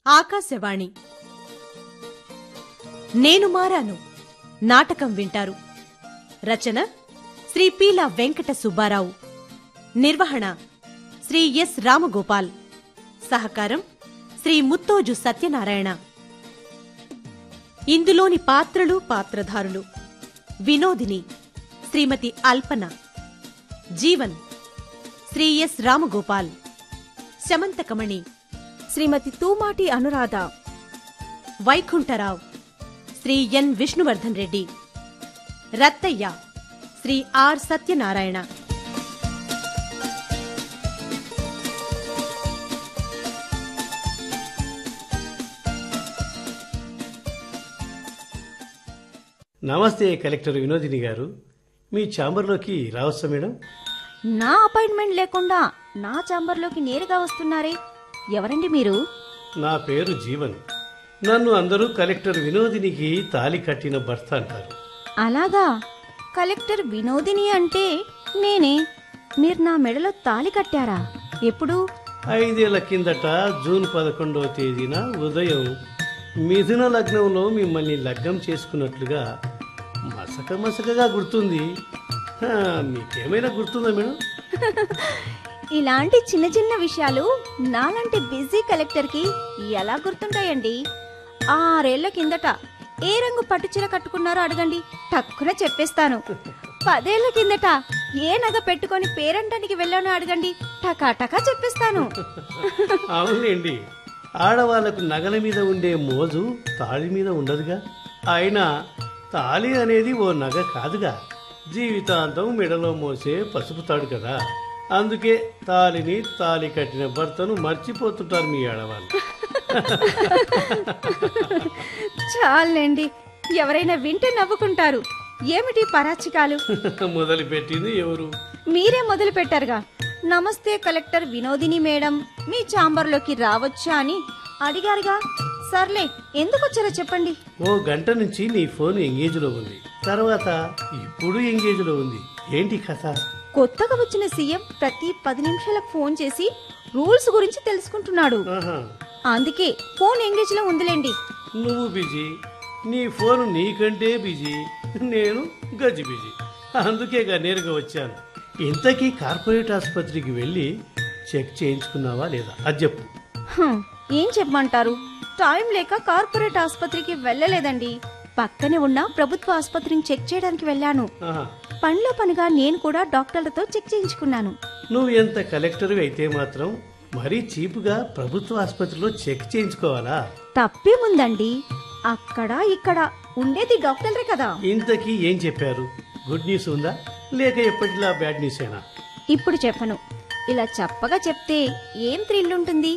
ఆకాశవాణి నేను మారాను నాటకం వింటారు. రచన శ్రీ పీలా వెంకట సుబ్బారావు. నిర్వహణ శ్రీ ఎస్ రామగోపాల్. సహకారం శ్రీ ముత్తోజు సత్యనారాయణ. ఇందులోని పాత్రలు పాత్రధారులు: Vinodini Shrimati Alpana, Jeevan Shri S Ramagopal, Shamanthakamani Shrimati Toomati Anuradha, Vaikuntharao Shri N Vishnuvardhan Reddy, Rattaiah Shri R Satyanarayana. నమస్తే కలెక్టర్ వినోదిని గారు, మీ ఛాంబర్లోకి రావచ్చా మేడం? నా అపాయింట్మెంట్ లేకుండా నా ఛాంబర్లోకి నేరుగా వస్తున్నారే, ఎవరండి మీరు? నా పేరు జీవన్. నన్ను అందరూ కలెక్టర్ వినోదినికి తాళి కట్టిన భర్త అంటారు. అలాగా, కలెక్టర్ వినోదిని అంటే నేనే. మీరు నా మెడలో తాళి కట్టారా? ఎప్పుడు? 5 ఏళ్ల కిందట జూన్ 11వ తేదీన ఉదయం మిథున లగ్నంలో మిమ్మల్ని లగ్నం చేసుకున్నట్లుగా మసకగా గుర్తుంది. మీకేమైనా గుర్తుందా మేడం? ఇలాంటి చిన్న చిన్న విషయాలు నాలాంటి బిజీ కలెక్టర్కి ఎలా గుర్తుంటాయండి? 6 ఏళ్ల కిందట ఏ రంగు పట్టుచీర కట్టుకున్నారో అడగండి, టక్కున చెప్పేస్తాను. 10 ఏళ్ల కిందట ఏ నగ పెట్టుకొని పేరంటానికి వెళ్ళానో అడగండి, టకా చెప్పేస్తాను. అవునండి, ఆడవాళ్లకు నగల మీద ఉండే మోజు తాళి మీద ఉండదుగా. అయినా తాళి అనేది ఓ నగ కాదుగా, జీవితాంతం మెడలో మోసే పసుపు తాడు కదా. అందుకే తాళిని, తాళి కట్టిన భర్తను మర్చిపోతుంటారు మీ ఆడవాళ్ళు. చాలండి, ఎవరైనా వింటే నవ్వుకుంటారు. ఏమిటి పరాచికాలు? మొదలు పెట్టింది ఎవరు? మీరే మొదలు పెట్టారుగా. నమస్తే కలెక్టర్ వినోదిని మేడం, మీ ఛాంబర్లోకి రావచ్చా అని అడిగారుగా. సర్లే, ఎందుకు వచ్చారో చెప్పండి. ఓ గంట నుంచి నీ ఫోన్ ఎంగేజ్ లో ఉంది, తర్వాత ఇప్పుడు ఎంగేజ్ లో ఉంది. ఏంటి కథ? కొత్తగా వచ్చిన సీఎం ప్రతి 10 నిమిషాలకు ఫోన్ చేసి రూల్స్ గురించి తెలుసుకుంటున్నాడు. అందుకే ఫోన్ ఎంగేజ్ లో ఉందిలేండి. నువ్వు బిజీ, నీ ఫోన్ నీకంటే బిజీ, నేను గజ్జి బిజీ. అందుకేగా నేరుగా వచ్చాను. ఇంతకీ కార్పొరేట్ ఆసుపత్రికి వెళ్ళి చెక్ చేయించుకున్నావా లేదా అది చెప్పు. ఏం చెప్పమంటారు, టైం లేక కార్పొరేట్ ఆసుపత్రికి వెళ్ళలేదండి. పక్కనే ఉన్న ప్రభుత్వ ఆసుపత్రిని చెక్ చేయడానికి వెళ్ళాను. పనిలో పనిగా నేను కూడా డాక్టర్లతో చెక్ చేయించుకున్నాను. నువ్వు ఎంత కలెక్టర్ అయితే మాత్రం మరీ చీపుగా ప్రభుత్వ ఆసుపత్రిలో చెక్ చేయించుకోవాలా? తప్పేముందండి, అక్కడ ఇక్కడ ఉండేది డాక్టర్లే కదా. ఇంతకీ ఏం చెప్పారు? గుడ్ న్యూస్ ఉందా లేక ఎప్పటిలా బ్యాడ్ న్యూస్ ఏనా? ఇప్పుడు చెప్పను. ఇలా చెప్పగా చెప్తే ఏం థ్రిల్ ఉంటుంది.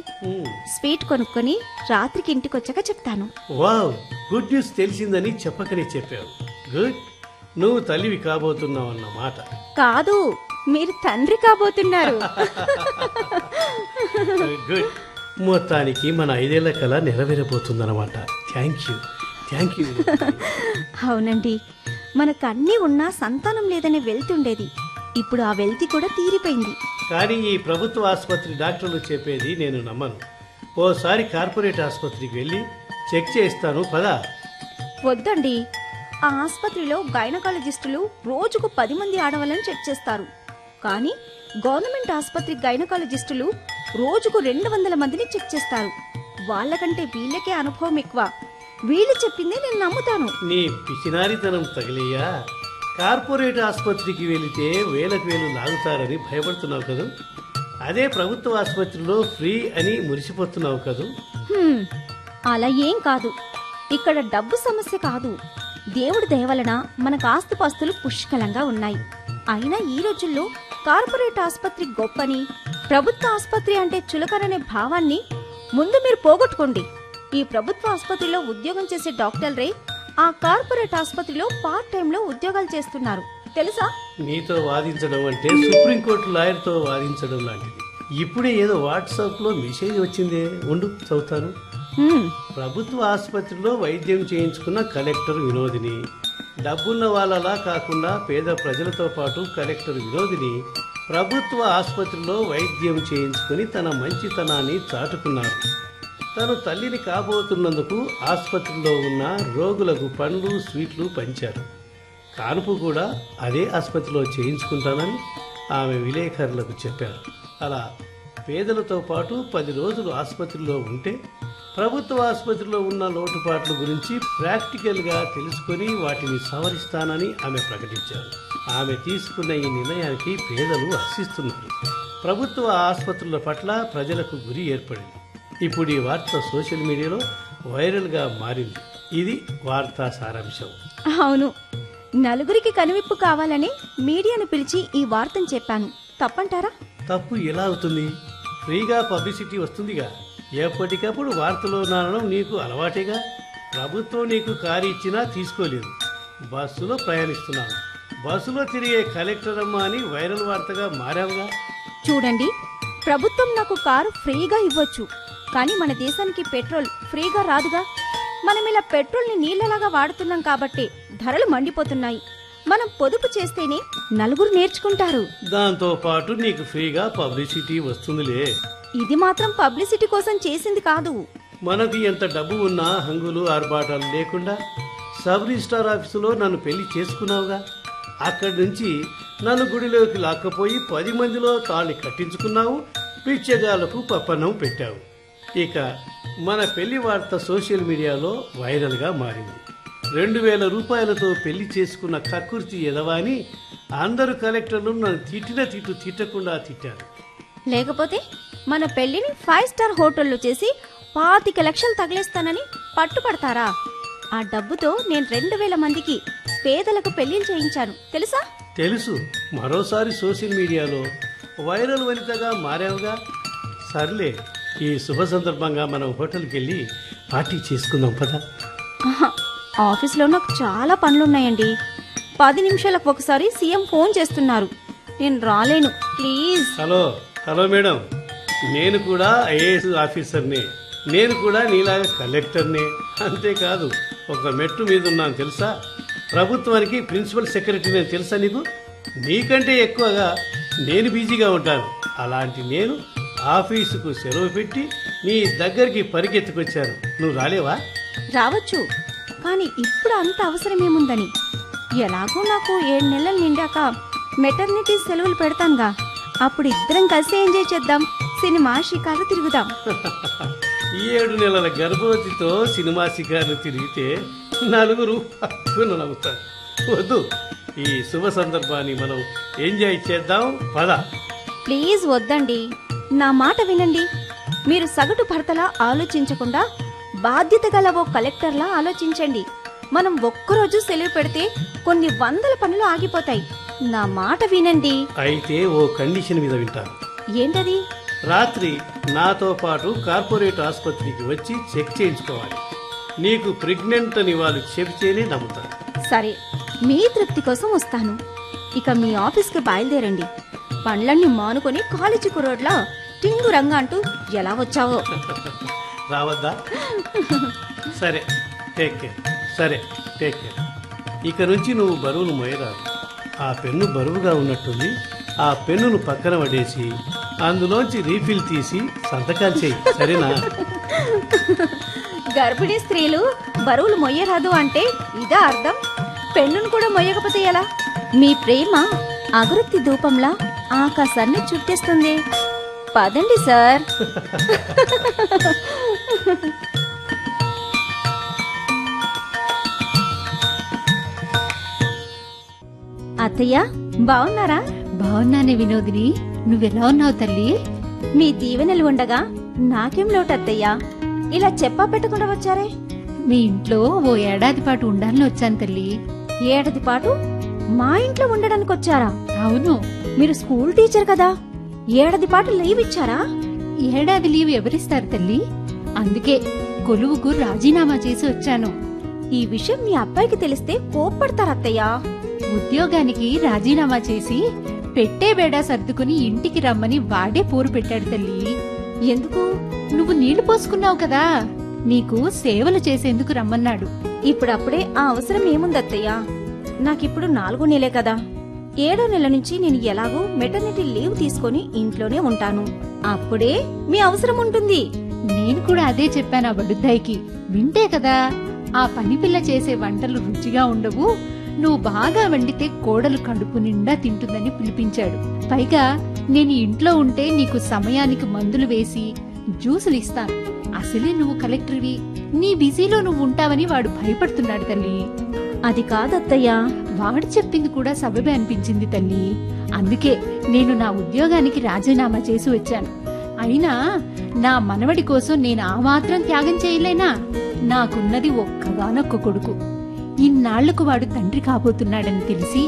స్వీట్ కొనుక్కొని రాత్రికి ఇంటికొచ్చాక చెప్తాను. వావ్, గుడ్ న్యూస్ తెలిసిందని చెప్పకనే చెప్పావు. గుడ్, నువ్వు తల్లివి కాబోతున్నావు అన్నమాట. కాదు, మీరు తండ్రి కాబోతున్నారు. గుడ్, మొత్తానికి మన 5 ఏళ్ల కల నెరవేరబోతుందన్నమాట. Thank you. అవునండి, మనకన్నీ ఉన్నా సంతానం లేదనే వెళ్తుండేది. ఇప్పుడు ఆ వెల్తి కూడా తీరిపోయింది. కానీ ఈ ప్రభుత్వ ఆసుపత్రి డాక్టర్లు చెప్పేది నేను నమ్మను. ఓసారి కార్పొరేట్ ఆసుపత్రికి వెళ్ళి చెక్ చేస్తాను పదా. వద్దండి, ఆ ఆసుపత్రిలో గైనకాలజిస్టులు రోజుకు 10 మంది ఆడవాళ్ళని చెక్ చేస్తారు. కానీ గవర్నమెంట్ ఆసుపత్రి గైనకాలజిస్టులు రోజుకు 200 మందిని చెక్ చేస్తారు. వాళ్ళకంటే వీళ్ళకే అనుభవం ఎక్కువ. వీళ్ళు చెప్పిందే నేను నమ్ముతాను. నీ పిచినారితనం తగిలేయా? కార్పొరేట్ ఆసుపత్రికి వెళితే వేలకు వేలు లాగుతారని భయపడుతున్నావు కదూ. అదే ప్రభుత్వ ఆసుపత్రిలో ఫ్రీ అని మురిసిపోతున్నావు కదూ. అలా ఏం కాదు. ఇక్కడ డబ్బు సమస్య కాదు. దేవుడి దయ వలన మనకు ఆస్తిపాస్తులు పుష్కలంగా ఉన్నాయి. అయినా ఈ రోజుల్లో కార్పొరేట్ ఆసుపత్రి గొప్పని, ప్రభుత్వ ఆసుపత్రి అంటే చులకననే భావాన్ని ముందు మీరు పోగొట్టుకోండి. ఈ ప్రభుత్వ ఆసుపత్రిలో ఉద్యోగం చేసే డాక్టర్లే ఆ కార్పొరేట్ ఆసుపత్రిలో పార్ట్ టైంలో ఉద్యోగాలు చేస్తున్నారు, తెలుసా? నీతో వాదించడం అంటే సుప్రీంకోర్టు లాయర్తో వాదించడం లాంటిది. ఇప్పుడే ఏదో వాట్సాప్ లో మెసేజ్ వచ్చిందే, ఉండు చదువుతాను. ప్రభుత్వ ఆసుపత్రిలో వైద్యం చేయించుకున్న కలెక్టర్ వినోదిని, డబ్బున్న వాళ్ళలా కాకుండా పేద ప్రజలతో పాటు కలెక్టర్ వినోదిని ప్రభుత్వ ఆసుపత్రిలో వైద్యం చేయించుకుని తన మంచితనాన్ని చాటుకున్నారు. తను తల్లిని కాబోతున్నందుకు ఆసుపత్రిలో ఉన్న రోగులకు పండ్లు స్వీట్లు పంచారు. కానుపు కూడా అదే ఆసుపత్రిలో చేయించుకుంటానని ఆమె విలేకరులకు చెప్పారు. అలా పేదలతో పాటు 10 రోజులు ఆసుపత్రిలో ఉంటే ప్రభుత్వ ఆసుపత్రిలో ఉన్న లోటుపాట్ల గురించి ప్రాక్టికల్గా తెలుసుకొని వాటిని సవరిస్తానని ఆమె ప్రకటించారు. ఆమె తీసుకున్న ఈ నిర్ణయానికి పేదలు హర్షిస్తున్నారు. ప్రభుత్వ ఆసుపత్రుల పట్ల ప్రజలకు గురి ఏర్పడింది. ఇప్పుడు ఈ వార్త సోషల్ మీడియాలో వైరల్గా మారింది. ఇది వార్తా సారాంశం. అవును, నలుగురికి కనువిప్పు కావాలని మీడియాను పిలిచి ఈ వార్తను చెప్పాను. తప్పంటారా? తప్పు ఎలా అవుతుంది? ఫ్రీగా పబ్లిసిటీ వస్తుందిగా. ఎప్పటికప్పుడు వార్తలో నానడం నీకు అలవాటేగా. ప్రభుత్వం నీకు కారు ఇచ్చినా తీసుకోలేదు. బస్సులో ప్రయాణిస్తున్నాను, బస్సులో తిరిగే కలెక్టర్ అమ్మ అని వైరల్ వార్తగా మారావుగా. చూడండి, ప్రభుత్వం నాకు కారు ఫ్రీగా ఇవ్వచ్చు, కానీ మన దేశానికి పెట్రోల్ ఫ్రీగా రాదుగా. మనం ఇలా పెట్రోల్ని నీళ్లలాగా వాడుతున్నాం కాబట్టి ధరలు మండిపోతున్నాయి. మనం పొదుపు చేస్తేనే నలుగురు నేర్చుకుంటారు. దాంతో పాటు నీకు ఫ్రీగా పబ్లిసిటీ వస్తుందిలే. ఇది మాత్రం పబ్లిసిటీ కోసం చేసింది కాదు. మనకి ఎంత డబ్బు ఉన్నా హంగులు ఆర్భాటాలు లేకుండా సబ్ రిజిస్టార్ ఆఫీసులో నన్ను పెళ్లి చేసుకున్నావుగా. అక్కడి నుంచి నన్ను గుడిలోకి లాక్కపోయి 10 మందిలో తాళి కట్టించుకున్నావు. పిచ్చగాళ్లకు పప్పన్నం పెట్టావు. ఇక మన పెళ్లి వార్త సోషల్ మీడియాలో వైరల్గా మారింది. 2000 రూపాయలతో పెళ్లి చేసుకున్న కక్కుర్తి ఎదవాని అందరు కలెక్టర్లు నన్ను తిట్టిన తిట్టకుండా తిట్టారు. లేకపోతే మన పెళ్లిని 5 స్టార్ హోటల్లో చేసి 25 లక్షలు తగిలేస్తానని పట్టుపడతారా? ఆ డబ్బుతో నేను 2000 మందికి పేదలకు పెళ్లిళ్ళు చేయించాను, తెలుసా? తెలుసు. మరోసారి సోషల్ మీడియాలో వైరల్ వనితగా మారావుగా. సర్లే, ఈ శుభ సందర్భంగా మనం హోటల్కి వెళ్ళి పార్టీ చేసుకుందాం పదా. ఆహా, ఆఫీస్లో నాకు చాలా పనులున్నాయండి. 10 నిమిషాలకు ఒకసారి సీఎం ఫోన్ చేస్తున్నారు. నేను రాలేను, ప్లీజ్. హలో మేడం, నేను కూడా ఐఏఎస్ ఆఫీసర్నే. నేను కూడా నీలాగా కలెక్టర్నే. అంతేకాదు, ఒక మెట్టు మీద ఉన్నాను తెలుసా. ప్రభుత్వానికి ప్రిన్సిపల్ సెక్రటరీ అని తెలుసా నీకు? నీకంటే ఎక్కువగా నేను బిజీగా ఉంటాను. అలాంటి నేను ఆఫీసుకు సెలవు పెట్టి నీ దగ్గరికి పరిగెత్తుకొచ్చాను. నువ్వు రాలేవా? రావచ్చు, కానీ ఇప్పుడు అంత అవసరమేముందని. ఎలాగో నాకు 7 నెలలు నిండాక మెటర్నిటీ సెలవులు పెడతానుగా. అప్పుడు ఇద్దరం కలిసి ఎంజాయ్ చేద్దాం, సినిమా షికార్లు తిరుగుదాం. 7 నెలల గర్భవతితో సినిమా షికార్లు తిరిగితే నలుగురు పక్కున నవ్వుతారు. వద్దు, ఈ శుభ సందర్భాన్ని మనం ఎంజాయ్ చేద్దాం పద. ప్లీజ్ వద్దండి, నా మాట వినండి. మీరు సగటు భర్తలా ఆలోచించకుండా బాధ్యత గల ఓ కలెక్టర్లా ఆలోచించండి. మనం ఒక్కరోజు సెలవు పెడితే కొన్ని 100 పనులు ఆగిపోతాయి. నా మాట వినండి. అయితే ఓ కండిషన్ మీద వింటాను. ఏంటది? రాత్రి నాతో పాటు కార్పొరేట్ ఆసుపత్రికి వచ్చి చెక్ చేయించుకోవాలి. నీకు ప్రెగ్నెంట్ అని వాళ్ళు చెబితేనే నమ్ముతాను. సరే, మీ తృప్తి కోసం వస్తాను. ఇక మీ ఆఫీస్కి బయలుదేరండి. పనులన్నీ మానుకొని కాలేజీ కుర్రోడ్లా టింగు రంగా అంటూ ఎలా వచ్చావో. రావద్దా? సరే, టేక్ కేర్. ఇక నుంచి నువ్వు బరువును మోయరాదు. ఆ పెన్ను బరువుగా ఉన్నట్టుంది. ఆ పెన్నును పక్కన పడేసి అందులోంచి రీఫిల్ తీసి సంతకాలు చేయి, సరేనా? గర్భిణీ స్త్రీలు బరువులు మొయ్యరాదు అంటే ఇదా అర్థం? పెన్నును కూడా మొయ్యకపోతే ఎలా? మీ ప్రేమ అగరత్తి ధూపంలా ఆకాశాన్ని చుట్టేస్తుంది. పదండి సార్. అత్తయ్య, బావున్నారా? బావున్నానే వినోదిని, నువ్వెలా ఉన్నావు తల్లి? మీ దీవెనలు ఉండగా నాకేం లోటు అత్తయ్యా? ఇలా చెప్పా పెట్టకుండా వచ్చారే? మీ ఇంట్లో ఓ ఏడాది పాటు ఉండాలని వచ్చాను తల్లి. ఏడాది పాటు మా ఇంట్లో ఉండడానికి వచ్చారా? అవును. మీరు స్కూల్ టీచర్ కదా, ఏడాది పాటు లీవ్ ఇచ్చారా? ఏడాది లీవ్ ఎవరిస్తారు తల్లి? అందుకే కొలువుకు రాజీనామా చేసి వచ్చాను. ఈ విషయం మీ అబ్బాయికి తెలిస్తే కోప్పడతారత్తయ్యా. ఉద్యోగానికి రాజీనామా చేసి పెట్టే బేడా సర్దుకుని ఇంటికి రమ్మని వాడే పోరు పెట్టాడు తల్లి. ఎందుకు? నువ్వు నీళ్లు పోసుకున్నావు కదా, నీకు సేవలు చేసేందుకు రమ్మన్నాడు. ఇప్పుడప్పుడే ఆ అవసరం ఏముందత్తయ్యా? నాకిప్పుడు 4వ నెలే కదా. 7వ నెల నుంచి నేను ఎలాగో మెటర్నిటీ లీవ్ తీసుకొని ఇంట్లోనే ఉంటాను. అప్పుడే మీ అవసరం ఉంటుంది. నేను కూడా అదే చెప్పాను ఆ బడుద్దాయికి. వింటే కదా, ఆ పని పిల్ల చేసే వంటలు రుచిగా ఉండవు, నువ్వు బాగా వండితే కోడలు కడుపు నిండా తింటుందని పిలిపించాడు. పైగా నేను ఇంట్లో ఉంటే నీకు సమయానికి మందులు వేసి జ్యూసులు ఇస్తాను. అసలే నువ్వు కలెక్టర్వి, నీ బిజీలో నువ్వు ఉంటావని వాడు భయపడుతున్నాడు తల్లి. అది కాదత్తయ్యా. వాడు చెప్పింది కూడా సబబే అనిపించింది తల్లి. అందుకే నేను నా ఉద్యోగానికి రాజీనామా చేసి వచ్చాను. అయినా నా మనవడి కోసం నేను ఆ మాత్రం త్యాగం చేయలేనా? నాకున్నది ఒక్కగానొక్క కొడుకు. ఇన్నాళ్లకు వాడు తండ్రి కాబోతున్నాడని తెలిసి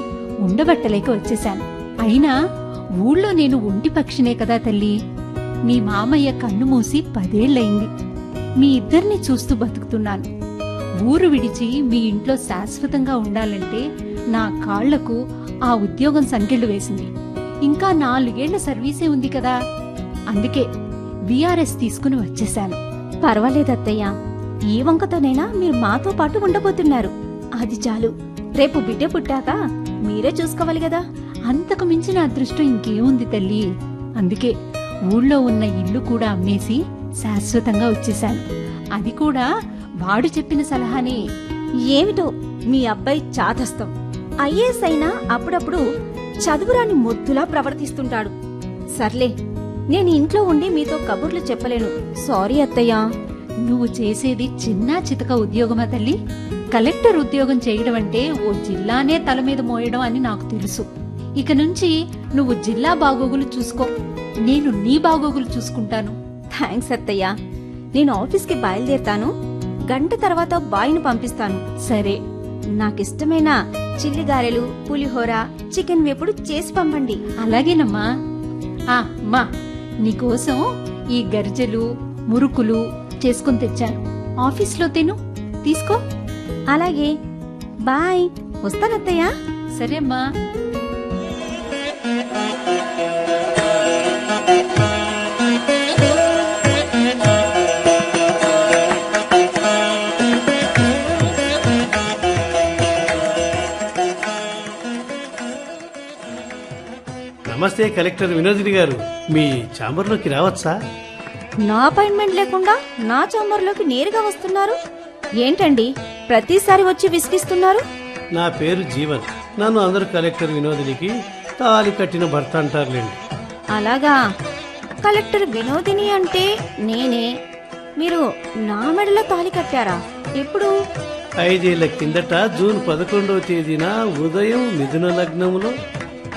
ఉండబట్టలేక వచ్చేశాను. అయినా ఊళ్ళో నేను ఒంటి పక్షినే కదా తల్లి. మీ మామయ్య కన్ను మూసి 10 ఏళ్లయింది. మీ ఇద్దరిని చూస్తూ బతుకుతున్నాను. ఊరు విడిచి మీ ఇంట్లో శాశ్వతంగా ఉండాలంటే నా కాళ్లకు ఆ ఉద్యోగం సంకెళ్లు వేసింది. ఇంకా 4 ఏళ్ల సర్వీసే ఉంది కదా. అందుకే విఆర్ఎస్ తీసుకుని వచ్చేశాను. పర్వాలేదత్తయ్యా, ఈ వంకతోనైనా మీరు మాతో పాటు ఉండబోతున్నారు. అది చాలు. రేపు బిడ్డ పుట్టాక మీరే చూసుకోవాలి కదా. అంతకు మించిన అదృష్టం ఇంకేముంది తల్లి. అందుకే ఊళ్ళో ఉన్న ఇల్లు కూడా అమ్మేసి శాశ్వతంగా వచ్చేశాను. అది కూడా వాడు చెప్పిన సలహానే. ఏమిటో మీ అబ్బాయి చాదస్తం. ఐఏఎస్ అయినా అప్పుడప్పుడు చదువురాని మొద్దులా ప్రవర్తిస్తుంటాడు. సర్లే, నేను ఇంట్లో ఉండి మీతో కబుర్లు చెప్పలేను. సారీ అత్తయ్యా. నువ్వు చేసేది చిన్న చితక ఉద్యోగమా తల్లి? కలెక్టర్ ఉద్యోగం చేయడం అంటే ఓ జిల్లానే తల మీద మోయడం అని నాకు తెలుసు. ఇక నుంచి నువ్వు జిల్లా బాగోగులు చూసుకో, నేను నీ బాగోగులు చూసుకుంటాను. థ్యాంక్స్ అత్తయ్యా. నేను ఆఫీస్కి బయలుదేరుతాను. గంట తర్వాత బాయ్ను పంపిస్తాను. సరే. నాకిష్టమైన చిల్లిగారెలు, పులిహోర, చికెన్ వేపుడు చేసి పంపండి. అలాగేనమ్మా. అమ్మా, నీకోసం ఈ గర్జలు, మురుకులు చేసుకుని తెచ్చాను. ఆఫీస్లో తిను, తీసుకో. అలాగే, బాయ్. వస్తానత్తయ్యా. సరే అమ్మా. నమస్తే కలెక్టర్ వినోదిని గారు, మీ ఛాంబర్లోకి రావచ్చా? నా అపాయింట్మెంట్ లేకుండా నా ఛాంబర్లోకి నేరుగా వస్తున్నారు ఏంటండి? ప్రతిసారి వచ్చి విసిగిస్తున్నారు. నా పేరు జీవన్. నన్ను అందరూ కలెక్టర్ వినోదినికి తాళి కట్టిన భర్త అంటారులేండి. అలాగా? కలెక్టర్ వినోదిని అంటే నేనే. మీరు నా మెడలో తాళి కట్టారా? ఎప్పుడు? 5 ఏళ్ల కిందట జూన్ 11వ తేదీన ఉదయం మిథున లగ్నములో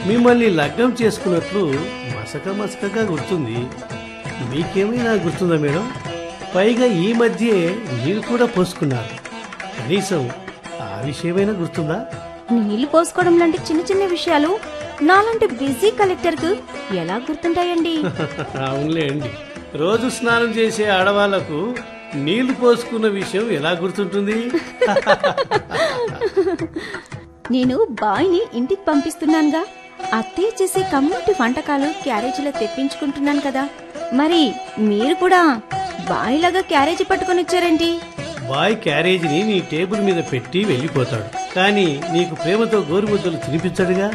మిమ్మల్ని లగ్నం చేసుకున్నట్లు మసకగా గుర్తుంది. మీకేమైనా గుర్తుందా మేడం? పైగా ఈ మధ్యే మీరు కూడా పోసుకున్నారు. కనీసం ఆ విషయమైనా గుర్తుందా? నీళ్లు పోసుకోవడం లాంటి చిన్న చిన్న విషయాలు నాలాంటి బిజీ కలెక్టర్ కు ఎలా గుర్తుంటాయండి? అవునులే అండి. రోజు స్నానం చేసే ఆడవాళ్లకు నీళ్లు పోసుకున్న విషయం ఎలా గుర్తుంటుంది? నేను బాయ్ని ఇంటికి పంపిస్తున్నానుగా. అత్తయ్య చేసే కమ్యూనిటీ వంటకాలు క్యారేజీలో తెప్పించుకుంటున్నాను కదా. మరి మీరు కూడా బాయ్ లాగా క్యారేజీ పట్టుకొని వచ్చారేంటి? బాయ్ క్యారేజీని నీ టేబుల్ మీద పెట్టి వెళ్ళిపోతాడు, కానీ నీకు ప్రేమతో గోరుముద్దలు తినిపించడుగా.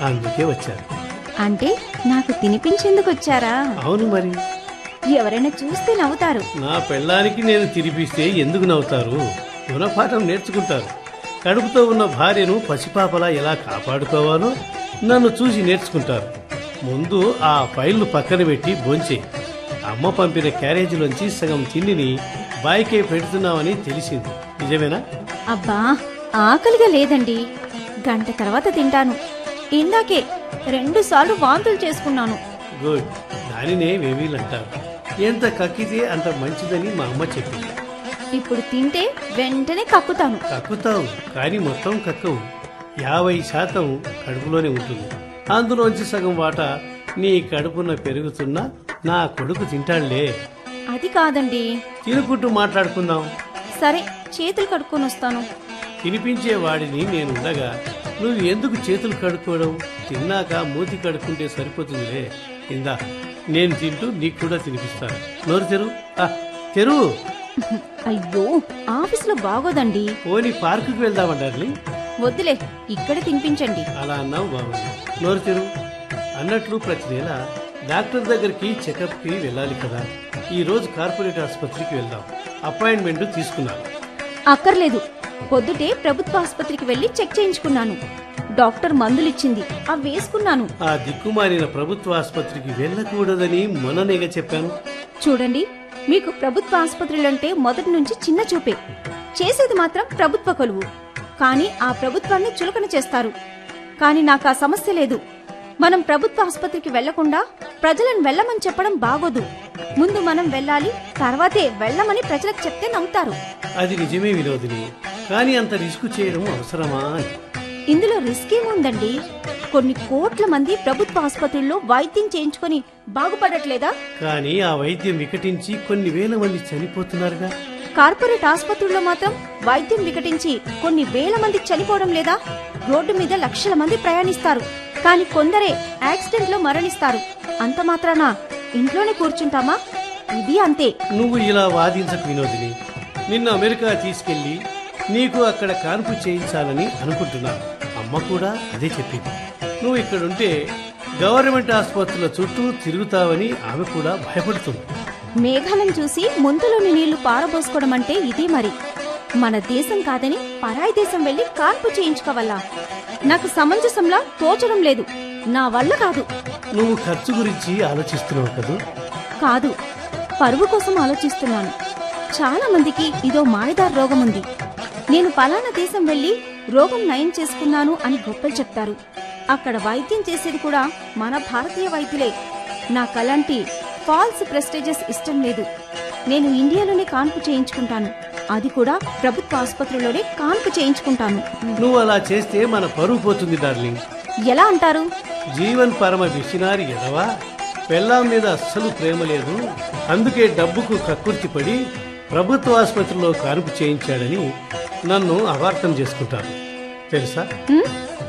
అందుకే వచ్చారు. అంటే నాకు తినిపించేందుకు వచ్చారా? అవును మరి. ఎవరైనా చూస్తే నవ్వుతారు. నా పెళ్ళానికి నేను తినిపిస్తే ఎందుకు నవ్వుతారు? గుణపాఠం నేర్చుకుంటారు. కడుపుతో ఉన్న భార్యను పసిపాపలా ఎలా కాపాడుకోవాలో నన్ను చూసి నేర్చుకుంటారు. ముందు ఆ ఫైళ్లు పక్కన పెట్టి భోంచే. అమ్మ పంపిన క్యారేజీలోంచి సగం తిండిని బాయికే పెడుతున్నామని తెలిసింది. నిజమేనా? అబ్బా, ఆకలిగా లేదండి. గంట తర్వాత తింటాను. ఇందాకే 2 సార్లు వాంతులు చేసుకున్నాను. గుడ్. దానినే వేవీలంటారు. ఎంత కక్కితే అంత మంచిదని మా అమ్మ చెప్పింది. ఇప్పుడు తింటే వెంటనే కక్కుతాను. కక్కుతావు, కానీ మొత్తం కక్కవు. 50% కడుపులోనే ఉంటుంది. అందులోంచి సగం వాటా నీ కడుపున పెరుగుతున్నా నా కొడుకు తింటాడులే. అది కాదండి. తినుకుంటూ మాట్లాడుకుందాం. సరే, చేతులు కడుక్కొని వస్తాను. తినిపించే వాడిని నేనుండగా నువ్వు ఎందుకు చేతులు కడుక్కోవడం? తిన్నాక మూతి కడుక్కుంటే సరిపోతుందిలే. ఇందా, నేను తింటూ నీకు కూడా తినిపిస్తాను. నోరు తెరు. తెరు. అయ్యో, ఆఫీసులో బాగోదండి. పోనీ పార్కుకి వెళ్దామంటారు. వద్దులే, ఇక్కడ తినిపించండి. అలా అన్నావు బాగుంది. నోరు తెరు. అన్నట్లు ప్రతి నెల డాక్టర్ దగ్గరికి చెకప్కి వెళ్ళాలి కదా. ఈ రోజు కార్పొరేట్ ఆసుపత్రికి వెళ్దాం. అపాయింట్మెంట్ తీసుకున్నాను. అక్కర్లేదు. పొద్దుటే ప్రభుత్వ ఆసుపత్రికి వెళ్లి చెక్ చేయించుకున్నాను. డాక్టర్ మందులిచ్చింది, అవి వేసుకున్నాను. ఆ దిక్కుమాలిన ప్రభుత్వ ఆసుపత్రికి వెళ్ళకూడదని మొన్ననేగా చెప్పాను. చూడండి, మీకు ప్రభుత్వ ఆసుపత్రులంటే మొదటి నుంచి చిన్న చూపే. చేసేది మాత్రం ప్రభుత్వ కొలువు. కానీ ఆ ప్రభుత్వాన్ని చులకన చేస్తారు. కానీ నాకు ఆ సమస్య లేదు. మనం ప్రభుత్వ ఆసుపత్రికి వెళ్లకుండా ప్రజలను వెళ్లమని చెప్పడం బాగోదు. ముందు మనం వెళ్ళాలి, తర్వాతే వెళ్లమని ప్రజలకు చెప్తే నమ్ముతారు. అది నిజమే వినోదిని, కానీ అంత రిస్క్ చేయడం అవసరమా అని. ఇందులో రిస్క్ ఏముందండి? కొన్ని కోట్ల మంది ప్రభుత్వ ఆసుపత్రుల్లో వైద్యం చేయించుకొని బాగుపడట్లేదా? కానీ ఆ వైద్యం వికటించి కొన్ని వేల మంది చనిపోతున్నారుగా. కార్పొరేట్ ఆసుపత్రుల్లో మాత్రం వైద్యం వికటించి కొన్ని వేల మంది చనిపోవడం లేదా? రోడ్డు మీద లక్షల మంది ప్రయాణిస్తారు, కానీ కొందరే యాక్సిడెంట్ లో మరణిస్తారు. అంత మాత్రాన ఇంట్లోనే కూర్చుంటామా? ఇది అంతే. నువ్వు ఇలా వాదించకు వినోదిని. నిన్ను అమెరికా తీసుకెళ్లి నీకు అక్కడ కాన్పు చేయించాలని అనుకుంటున్నాను. అమ్మ కూడా అదే చెప్పింది. నువ్వు ఇక్కడుంటే గవర్నమెంట్ ఆసుపత్రుల చుట్టూ తిరుగుతావని ఆమె కూడా భయపడుతుంది. మేఘాలను చూసి ముందులోని నీళ్లు పారబోసుకోవడం అంటే ఇదే మరి. మన దేశం కాదని పరాయి దేశం వెళ్లి కాన్పు చేయించుకోవాలా? నాకు సమంజసంలా తోచడం లేదు. నా వల్ల కాదు. నువ్వు ఖర్చు గురించి ఆలోచిస్తున్నావు కదూ? కాదు, పరువు కోసం ఆలోచిస్తున్నాను. చాలా మందికి ఇదో మాయదారు రోగం ఉంది. నేను పలానా దేశం వెళ్లి రోగం నయం చేసుకున్నాను అని గొప్పలు చెప్తారు. అక్కడ వైద్యం చేసేది కూడా మన భారతీయ వైద్యులే. నాకలాంటి ఫాల్స్ ప్రెస్టేజెస్ ఇష్టం లేదు. నేను ఇండియాలోనే కాన్పు చేయించుకుంటాను. అది కూడా ప్రభుత్వ ఆసుపత్రిలోనే కాన్పు చేయించుకుంటాను. నువ్వు అలా చేస్తే మన పరువు పోతుంది డార్లింగ్. ఎలా అంటారు? జీవన్ పరమ విషినారి ఎదవా. పెళ్ళాం మీద అస్సలు ప్రేమ లేదు, అందుకే డబ్బుకు కక్కుర్తి పడి ప్రభుత్వ ఆసుపత్రిలో కాన్పు చేయించాడని నన్ను అపార్థం చేసుకుంటారు. తెలుసా,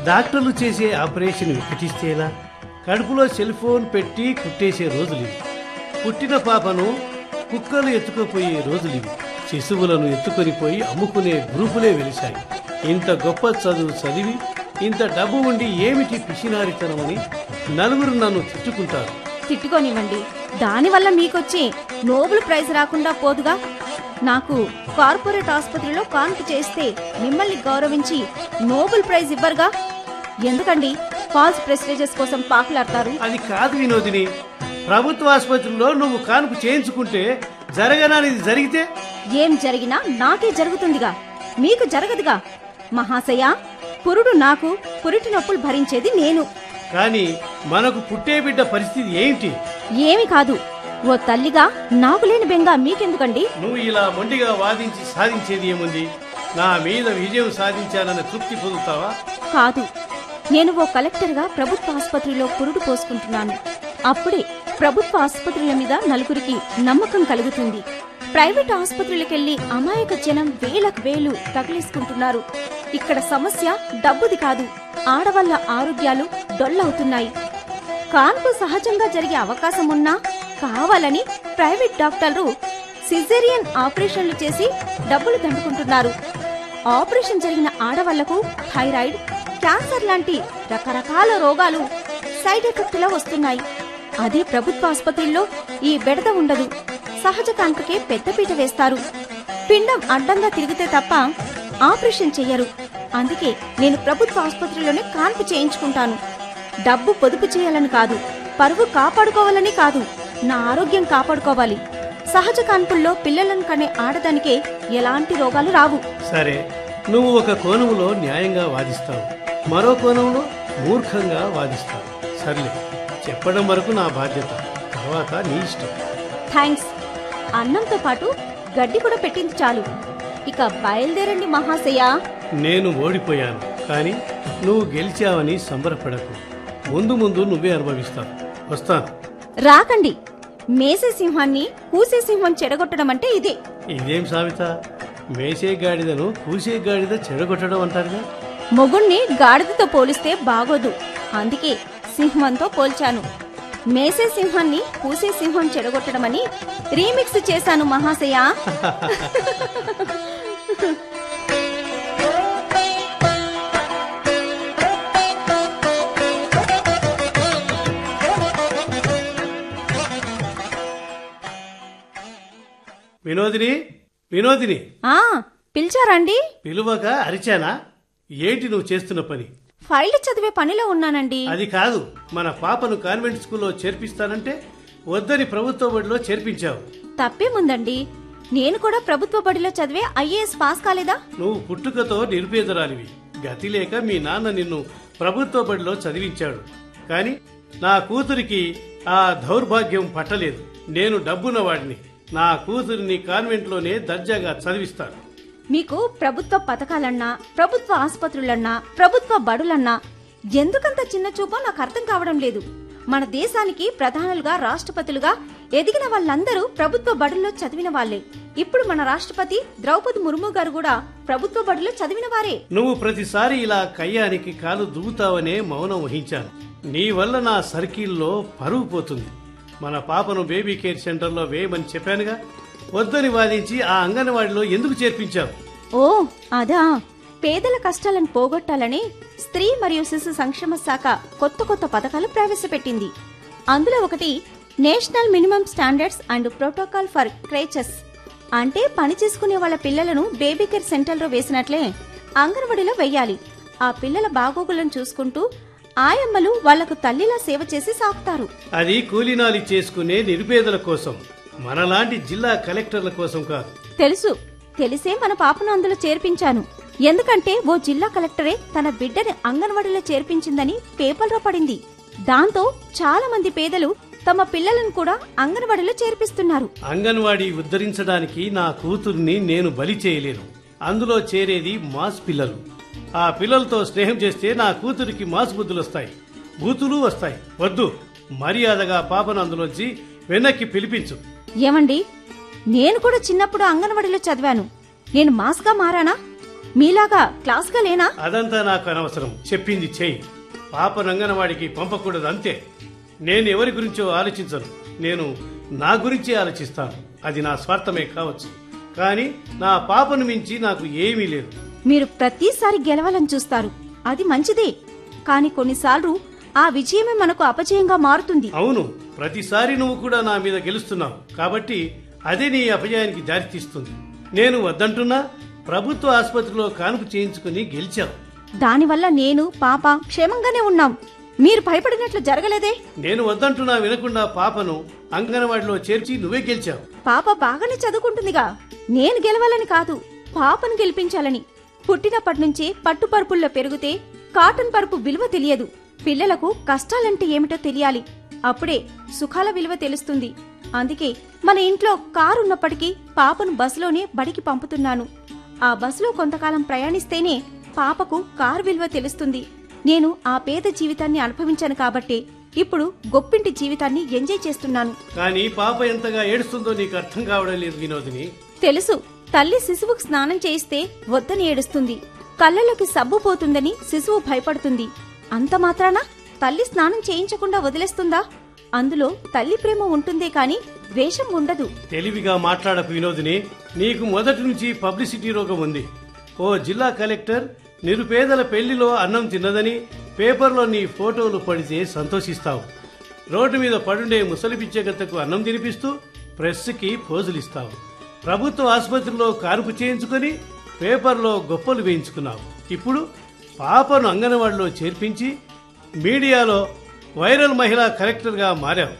డాక్టర్లు చేసే ఆపరేషన్ వికటిస్తే ఎలా? కడుపులో సెల్ ఫోన్ పెట్టి కుట్టేసే రోజులివి. పుట్టిన పాపను కుక్కలు ఎత్తుకుపోయే రోజులివి. శిశువులను ఎత్తుకొని పోయి అమ్ముకునే గ్రూపులే వెలిశాయి. ఇంత గొప్ప చదువు చదివి ఇంత డబ్బు ఉండి ఏమిటి పిసినారితనమని నలుగురు నన్ను తిట్టుకుంటారు. తిట్టుకోనివ్వండి. దానివల్ల మీకొచ్చే నోబెల్ ప్రైజ్ రాకుండా పోదుగా. నాకు కార్పొరేట్ ఆసుపత్రిలో కాన్పు చేస్తే మిమ్మల్ని గౌరవించి నోబెల్ ప్రైజ్ ఇవ్వరుగా. ఎందుకండి ఫాల్స్ ప్రెస్టేజెస్ కోసం పాకులాడతారు? అది కాదు వినోదిని. ప్రభుత్వ ఆసుపత్రిలో నువ్వు కాన్పు చేయించుకుంటే జరగనానిది జరిగితే? ఏం జరిగినా నాకే జరుగుతుందిగా, మీకు జరగదుగా. మహాశయ, పురుడు నాకు, పురిటి నొప్పులు భరించేది నేను. కానీ మనకు పుట్టే బిడ్డ పరిస్థితి ఏంటి? ఏమి కాదు. ఓ తల్లిగా నాకు లేని బెంగ మీకెందుకండి? నువ్వు ఇలా మొండిగా వాదించి సాధించేది ఏముంది? నా మీద విజయం సాధించానన్న తృప్తి పొందుతావా? కాదు, నేను ఓ కలెక్టర్గా ప్రభుత్వ ఆసుపత్రిలో పురుడు పోసుకుంటున్నాను. అప్పుడే ప్రభుత్వ ఆసుపత్రుల మీద నలుగురికి నమ్మకం కలుగుతుంది. ప్రైవేట్ ఆసుపత్రులకెళ్లి అమాయక జనం వేలకు వేలు తగిలేసుకుంటున్నారు. ఇక్కడ సమస్య డబ్బుది కాదు, ఆడవాళ్ల ఆరోగ్యాలు డొల్లవుతున్నాయి. కాన్పు సహజంగా జరిగే అవకాశం ఉన్నా కావాలని ప్రైవేట్ డాక్టర్లు సిజేరియన్ ఆపరేషన్లు చేసి డబ్బులు దండుకుంటున్నారు. ఆపరేషన్ జరిగిన ఆడవాళ్లకు థైరాయిడ్, క్యాన్సర్ లాంటి రకరకాల రోగాలు సైడ్ ఎఫెక్టులా వస్తున్నాయి. అదే ప్రభుత్వ ఆసుపత్రుల్లో ఈ బెడద ఉండదు. సహజ కాన్పుకే పెద్దపీట వేస్తారు. పిండం అడ్డంగా తిరిగితే తప్ప ఆపరేషన్ చెయ్యరు. అందుకే నేను ప్రభుత్వ ఆసుపత్రిలోనే కాన్పు చేయించుకుంటాను. డబ్బు పొదుపు చేయాలని కాదు, పరువు కాపాడుకోవాలని కాదు, నా ఆరోగ్యం కాపాడుకోవాలి. సహజ కాన్పుల్లో పిల్లలను కనే ఆడదానికే ఎలాంటి రోగాలు రావు. సరే, నువ్వు ఒక కోణంలో న్యాయంగా వాదిస్తావు, మరో కోణంలో మూర్ఖంగా వాదిస్తావు. సర్లే, చెప్పడం వరకు నా బాధ్యత, తర్వాత నీ ఇష్టం. థ్యాంక్స్. అన్నంతో పాటు గడ్డి కూడా పెట్టింది చాలు. ఇక బయలుదేరండి మహాశయ. నేను ఓడిపోయాను, కానీ నువ్వు గెలిచావని సంబరపడకు. ముందు ముందు నువ్వే అనుభవిస్తావు. వస్తాను. రాకండి. మేసే సింహాన్ని కూసే సింహం చెడగొట్టడం అంటే ఇదే. ఇదేం సామెత? మేసే గాడిదను కూసే గాడిద చెడగొట్టడం అంటారుగా. మొగుణ్ణి గాడిదతో పోలిస్తే బాగోదు, అందుకే సింహంతో పోల్చాను. మేసే సింహాన్ని కూసే సింహం చెడగొట్టడమని రీమిక్స్ చేశాను మహాశయ. వినోదిని, వినోదిని, ఆ పిలిచారండి? పిలువక అరిచానా? ఏంటి నువ్వు చేస్తున్న పని? ఫైల్ చదివే పనిలో ఉన్నానండి. అది కాదు, మన పాపను కాన్వెంట్ స్కూల్లో చేర్పిస్తానంటే వద్దని ప్రభుత్వ బడిలో చేర్పించావు. తప్పేముందండి, నేను కూడా ప్రభుత్వ బడిలో చదివే ఐఏఎస్ పాస్ కాలేదా? నువ్వు పుట్టుకతో నిరుపేదరాలివి. గతి లేక మీ నాన్న నిన్ను ప్రభుత్వ బడిలో చదివించాడు. కాని నా కూతురికి ఆ దౌర్భాగ్యం పట్టలేదు. నేను డబ్బున్నవాడిని. నా కూతురిని కాన్వెంట్లోనే దర్జాగా చదివిస్తాను. మీకు ప్రభుత్వ పథకాలన్నా, ప్రభుత్వ ఆసుపత్రులన్నా, ప్రభుత్వ బడులన్నా ఎందుకంత చిన్న చూపో నాకు అర్థం కావడం లేదు. మన దేశానికి ప్రధానులుగా, రాష్ట్రపతులుగా ఎదిగిన వాళ్ళందరూ ప్రభుత్వ బడుల్లో చదివిన వాళ్లే. ఇప్పుడు మన రాష్ట్రపతి ద్రౌపది ముర్ము గారు కూడా ప్రభుత్వ బడిలో చదివిన వారే. నువ్వు ప్రతిసారి ఇలా కయ్యానికి కాలు దువ్వుతావనే మౌనం వహించాను. నీ వల్ల నా సర్కిల్లో పరువు పోతుంది. మన పాపను బేబీ కేర్ సెంటర్లో వేయమని చెప్పానుగా. వద్దని వాదించి ఆ అంగన్వాడిలో ఎందుకు చేర్పించావు? ఓ అదా, పేదల కష్టాలను పోగొట్టాలని స్త్రీ మరియు శిశు సంక్షేమ శాఖ కొత్త కొత్త పథకాలు ప్రవేశపెట్టింది. అందులో ఒకటి national minimum standards and protocol for creches. అంటే పని చేసుకునే వాళ్ళ పిల్లలను బేబీ కేర్ సెంటర్లో వేసినట్లే అంగన్వాడిలో వెయ్యాలి. ఆ పిల్లల బాగోగులను చూసుకుంటూ ఆయమ్మలు వాళ్లకు తల్లిలా సేవ చేసి సాకుతారు. అది కూలీనాలి చేసుకునే నిరుపేదల కోసం, మనలాంటి జిల్లా కలెక్టర్ల కోసం కాదు. తెలుసు, తెలిసే మన పాపను అందులో చేర్పించాను. ఎందుకంటే ఓ జిల్లా కలెక్టరే తన బిడ్డని అంగన్వాడీలో చేర్పించిందని పేపర్లో పడింది. దాంతో చాలా మంది పేదలు తమ పిల్లలను కూడా అంగన్వాడీలో చేర్పిస్తున్నారు. అంగన్వాడీ ఉద్ధరించడానికి నా కూతుర్ని నేను బలి చేయలేను. అందులో చేరేది మాస్ పిల్లలు. ఆ పిల్లలతో స్నేహం చేస్తే నా కూతురికి మాస్ బుద్ధులొస్తాయి, బూతులు వస్తాయి. వద్దు, మర్యాదగా పాపను అందులోంచి వెనక్కి పిలిపించు. ఏమండి, నేను కూడా చిన్నప్పుడు అంగన్వాడీలో చదివాను. నేను మాస్గా మారానా? మీలాగా క్లాస్గా లేనా? అదంతా నాకు అనవసరం. చెప్పింది చెయ్యి. పాపను అంగన్వాడికి పంపకూడదు, అంతే. నేను ఎవరి గురించో ఆలోచించను. నేను నా గురించి ఆలోచిస్తాను. అది నా స్వార్థమే కావచ్చు, కానీ నా పాపను మించి నాకు ఏమీ లేదు. మీరు ప్రతిసారి గెలవాలని చూస్తారు, అది మంచిదే. కాని కొన్నిసార్లు ఆ విజయమే మనకు అపజయంగా మారుతుంది. అవును, ప్రతిసారి నువ్వు కూడా నా మీద గెలుస్తున్నావు కాబట్టి అదే నీ అపజయానికి దారితీస్తుంది. నేను వద్దంటున్నా ప్రభుత్వ ఆసుపత్రిలో కానుక చేయించుకుని గెలిచావు. దానివల్ల నేను పాప క్షేమంగానే ఉన్నాం. మీరు భయపడినట్లు జరగలేదే. నేను వద్దంటున్నా వినకుండా పాపను అంగన్వాడిలో చేర్చి నువ్వే గెలిచావు. పాప బాగానే చదువుకుంటుందిగా. నేను గెలవాలని కాదు, పాపను గెలిపించాలని. పుట్టినప్పటి నుంచే పట్టుపరుపుల్లో పెరిగితే కాటన్ పరుపు విలువ తెలియదు. పిల్లలకు కష్టాలంటే ఏమిటో తెలియాలి. అప్పుడే సుఖాల విలువ తెలుస్తుంది. అందుకే మన ఇంట్లో కారు ఉన్నప్పటికీ పాపను బస్సులోనే బడికి పంపుతున్నాను. ఆ బస్సులో కొంతకాలం ప్రయాణిస్తేనే పాపకు కారు విలువ తెలుస్తుంది. నేను ఆ పేద జీవితాన్ని అనుభవించాను కాబట్టే ఇప్పుడు గొప్పింటి జీవితాన్ని ఎంజాయ్ చేస్తున్నాను. కానీ పాప ఎంతగా ఏడుస్తుందో నీకు అర్థం కావడం లేదు వినోదిని. తెలుసు, తల్లి శిశువుకు స్నానం చేయిస్తే వద్దని ఏడుస్తుంది. కళ్ళలోకి సబ్బు పోతుందని శిశువు భయపడుతుంది. అంత మాత్రాన తల్లి స్నానం చేయించకుండా వదిలేస్తుందా? అందులో తల్లి ప్రేమ ఉంటుందే కాని ద్వేషం ఉండదు. తెలివిగా మాట్లాడకు వినోదిని. నీకు మొదటి నుంచి పబ్లిసిటీ రోగం ఉంది. ఓ జిల్లా కలెక్టర్ నిరుపేదల పెళ్లిలో అన్నం తిన్నదని పేపర్లో నీ ఫోటోలు పడితే సంతోషిస్తావు. రోడ్డు మీద పడుండే ముసలి పిచ్చెగత్తకు అన్నం తినిపిస్తూ ప్రెస్కి పోజులిస్తావు. ప్రభుత్వ ఆసుపత్రిలో కానుపు చేయించుకుని పేపర్లో గొప్పలు వేయించుకున్నావు. ఇప్పుడు పాపను అంగన్వాడిలో చేర్పించి మీడియాలో వైరల్ మహిళా కలెక్టర్గా మారావు.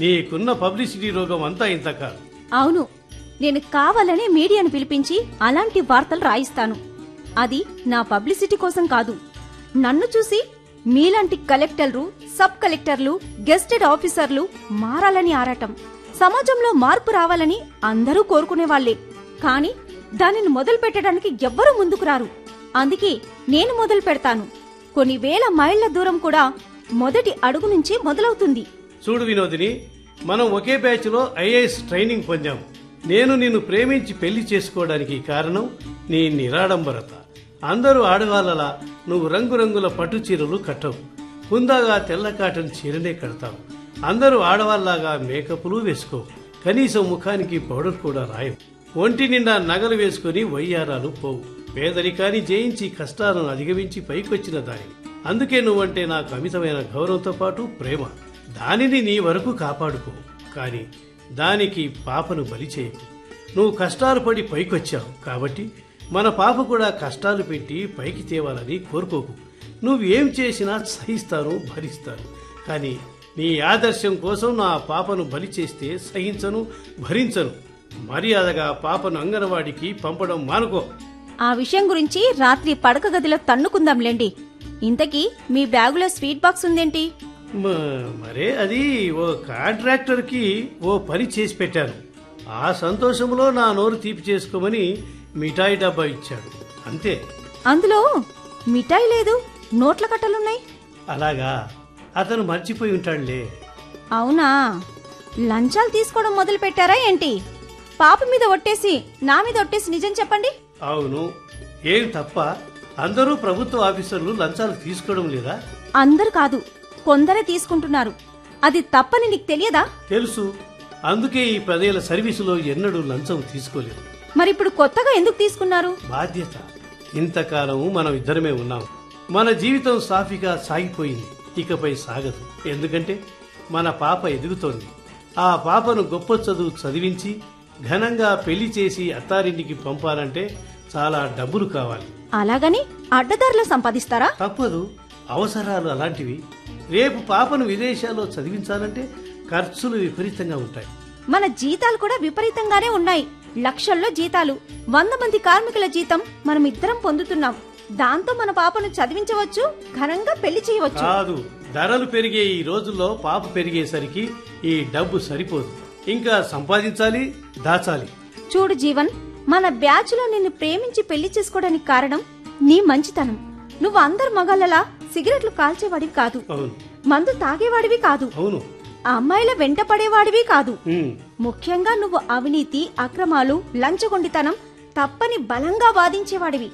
నీకున్న పబ్లిసిటీ రోగం అంతా ఇంత కాదు. అవును, నేను కావాలనే మీడియాను పిలిపించి అలాంటి వార్తలు రాయిస్తాను. అది నా పబ్లిసిటీ కోసం కాదు. నన్ను చూసి మీలాంటి కలెక్టర్లు, సబ్ కలెక్టర్లు, గెస్టెడ్ ఆఫీసర్లు మారాలని ఆరాటం. సమాజంలో మార్పు రావాలని అందరూ కోరుకునేవాళ్లే. కాని దానిని మొదలు పెట్టడానికి ఎవ్వరూ ముందుకు రారు. అందుకే నేను మొదలు పెడతాను. కొన్ని వేల మైళ్ల దూరం కూడా మొదటి అడుగు నుంచి మొదలవుతుంది. చూడు వినోదిని, మనం ఒకే బ్యాచ్ లో ఐఏఎస్ ట్రైనింగ్ పొందాం. నేను నిన్ను ప్రేమించి పెళ్లి చేసుకోవడానికి కారణం నీ నిరాడంబరత. అందరూ ఆడవాళ్ళలా నువ్వు రంగురంగుల పట్టు చీరలు కట్టవు. హుందాగా తెల్ల కాటన్ చీరనే కడతావు. అందరూ ఆడవాళ్లాగా మేకప్లు వేసుకోవు. కనీసం ముఖానికి పౌడర్ కూడా రాయవు. ఒంటి నిండా నగలు వేసుకుని వయ్యారాలు పోవు. పేదరికాన్ని జయించి కష్టాలను అధిగమించి పైకొచ్చిన దాని. అందుకే నువ్వంటే నాకు అమితమైన గౌరవంతో పాటు ప్రేమ. దానిని నీ వరకు కాపాడుకో, కాని దానికి పాపను బలి చేయకు. నువ్వు కష్టాలు పడి పైకొచ్చావు కాబట్టి మన పాప కూడా కష్టాలు పెట్టి పైకి తేవాలని కోరుకోకు. నువ్వేం చేసినా సహిస్తాను, భరిస్తాను. కానీ నీ ఆదర్శం కోసం నా పాపను బలి చేస్తే సహించను, భరించను. మర్యాదగా పాపను అంగన్వాడికి పంపడం మానుకో. ఆ విషయం గురించి రాత్రి పడక గదిలో తన్నుకుందాంలేండి. ఇంతకీ మీ బ్యాగులో స్వీట్ బాక్స్ ఉందేంటి? మరే అది ఓ కాంట్రాక్టర్కి ఓ పని చేసి పెట్టాను. ఆ సంతోషంలో నా నోరు తీపి చేసుకోమని మిఠాయి డబ్బా ఇచ్చాడు, అంతే. అందులో మిఠాయి లేదు, నోట్ల కట్టలున్నాయి. అలాగా, అతను మర్చిపోయి ఉంటాడులే. అవునా? లంచాలు తీసుకోవడం మొదలు పెట్టారా ఏంటి? పాప మీద ఒట్టేసి నా మీద ఒట్టేసి నిజం చెప్పండి. అవును, ఏం తప్ప? అందరూ ప్రభుత్వ ఆఫీసర్లు లంచాలు తీసుకోవడం లేదా? అందరు కాదు, కొందరే తీసుకుంటున్నారు. అది తప్పని నీకు తెలియదా? తెలుసు, అందుకే ఈ 10 ఏళ్ల సర్వీసులో ఎన్నడూ లంచం తీసుకోలేదు. మరిప్పుడు కొత్తగా ఎందుకు తీసుకున్నారు? బాధ్యత. ఇంతకాలం మనం ఇద్దరమే ఉన్నాం. మన జీవితం సాఫీగా సాగిపోయింది, ఇకపై సాగదు. ఎందుకంటే మన పాప ఎదుగుతోంది. ఆ పాపను గొప్ప చదువు చదివించి ఘనంగా పెళ్లి చేసి అత్తారింటికి పంపాలంటే చాలా డబ్బులు కావాలి. అలాగని అడ్డదారిలో సంపాదిస్తారా? తప్పదు, అవసరాలు అలాంటివి. రేపు పాపను విదేశాల్లో చదివించాలంటే ఖర్చులు విపరీతంగా ఉంటాయి. మన జీతాలు కూడా విపరీతంగానే ఉన్నాయి. లక్షల్లో జీతాలు, 100 మంది కార్మికుల జీతం మనం ఇద్దరం పొందుతున్నాం. దాంతో మన పాపను చదివించవచ్చు, ఘనంగా పెళ్లి చేయవచ్చు. కాదు, ధరలు పెరిగే ఈ రోజుల్లో పాప పెరిగేసరికి ఈ డబ్బు సరిపోదు. ఇంకా సంపాదించాలి, దాచాలి. చూడు జీవన్, మన బ్యాచ్ లో నిన్ను ప్రేమించి పెళ్లి చేసుకోవడానికి కారణం నీ మంచితనం. నువ్వు అందరు మగాళ్ళలా సిగరెట్లు కాల్చేవాడివి కాదు, అవును మందు తాగేవాడివి కాదు, అవును ఆ అమ్మాయిల వెంట పడేవాడివి కాదు. ఉమ్, ముఖ్యంగా నువ్వు అవినీతి, అక్రమాలు, లంచగొండితనం తప్పని బలంగా వాదించేవాడివి.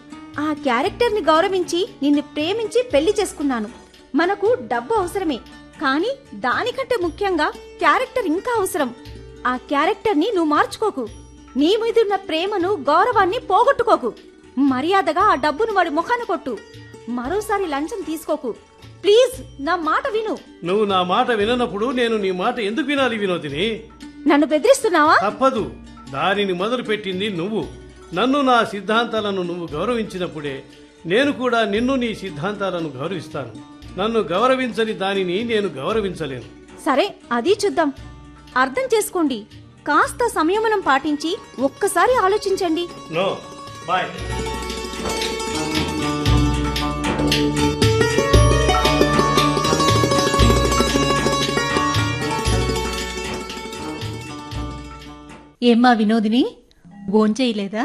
ఆ క్యారెక్టర్ ని గౌరవించి నిన్ను ప్రేమించి పెళ్లి చేసుకున్నాను. మనకు డబ్బు అవసరమే, కానీ దానికంటే ముఖ్యంగా క్యారెక్టర్ ఇంకా అవసరం. ఆ క్యారెక్టర్ ని నువ్వు మార్చుకోకు. నీ మీదున్న ప్రేమను, గౌరవాన్ని పోగొట్టుకోకు. మర్యాదగా ఆ డబ్బును వాడి ముఖాన కొట్టు. మరోసారి లంచం తీసుకోకు. ప్లీజ్, నా మాట విను. నువ్వు నా మాట విననప్పుడు నేను నీ మాట ఎందుకు వినాలి వినోదిని? నన్ను బెదిరిస్తున్నావా? తప్పదు, దానిని మొదలు పెట్టింది నువ్వు. నన్ను, నా సిద్ధాంతాలను నువ్వు గౌరవించినప్పుడే నేను కూడా నిన్ను, నీ సిద్ధాంతాలను గౌరవిస్తాను. నన్ను గౌరవించని దానిని నేను గౌరవించలేను. సరే, అది చూద్దాం. అర్థం చేసుకోండి. కాస్త సంయమనం పాటించి ఒక్కసారి ఆలోచించండి. No, bye. ఏమ్మా వినోదిని, భోంచేయలేదా?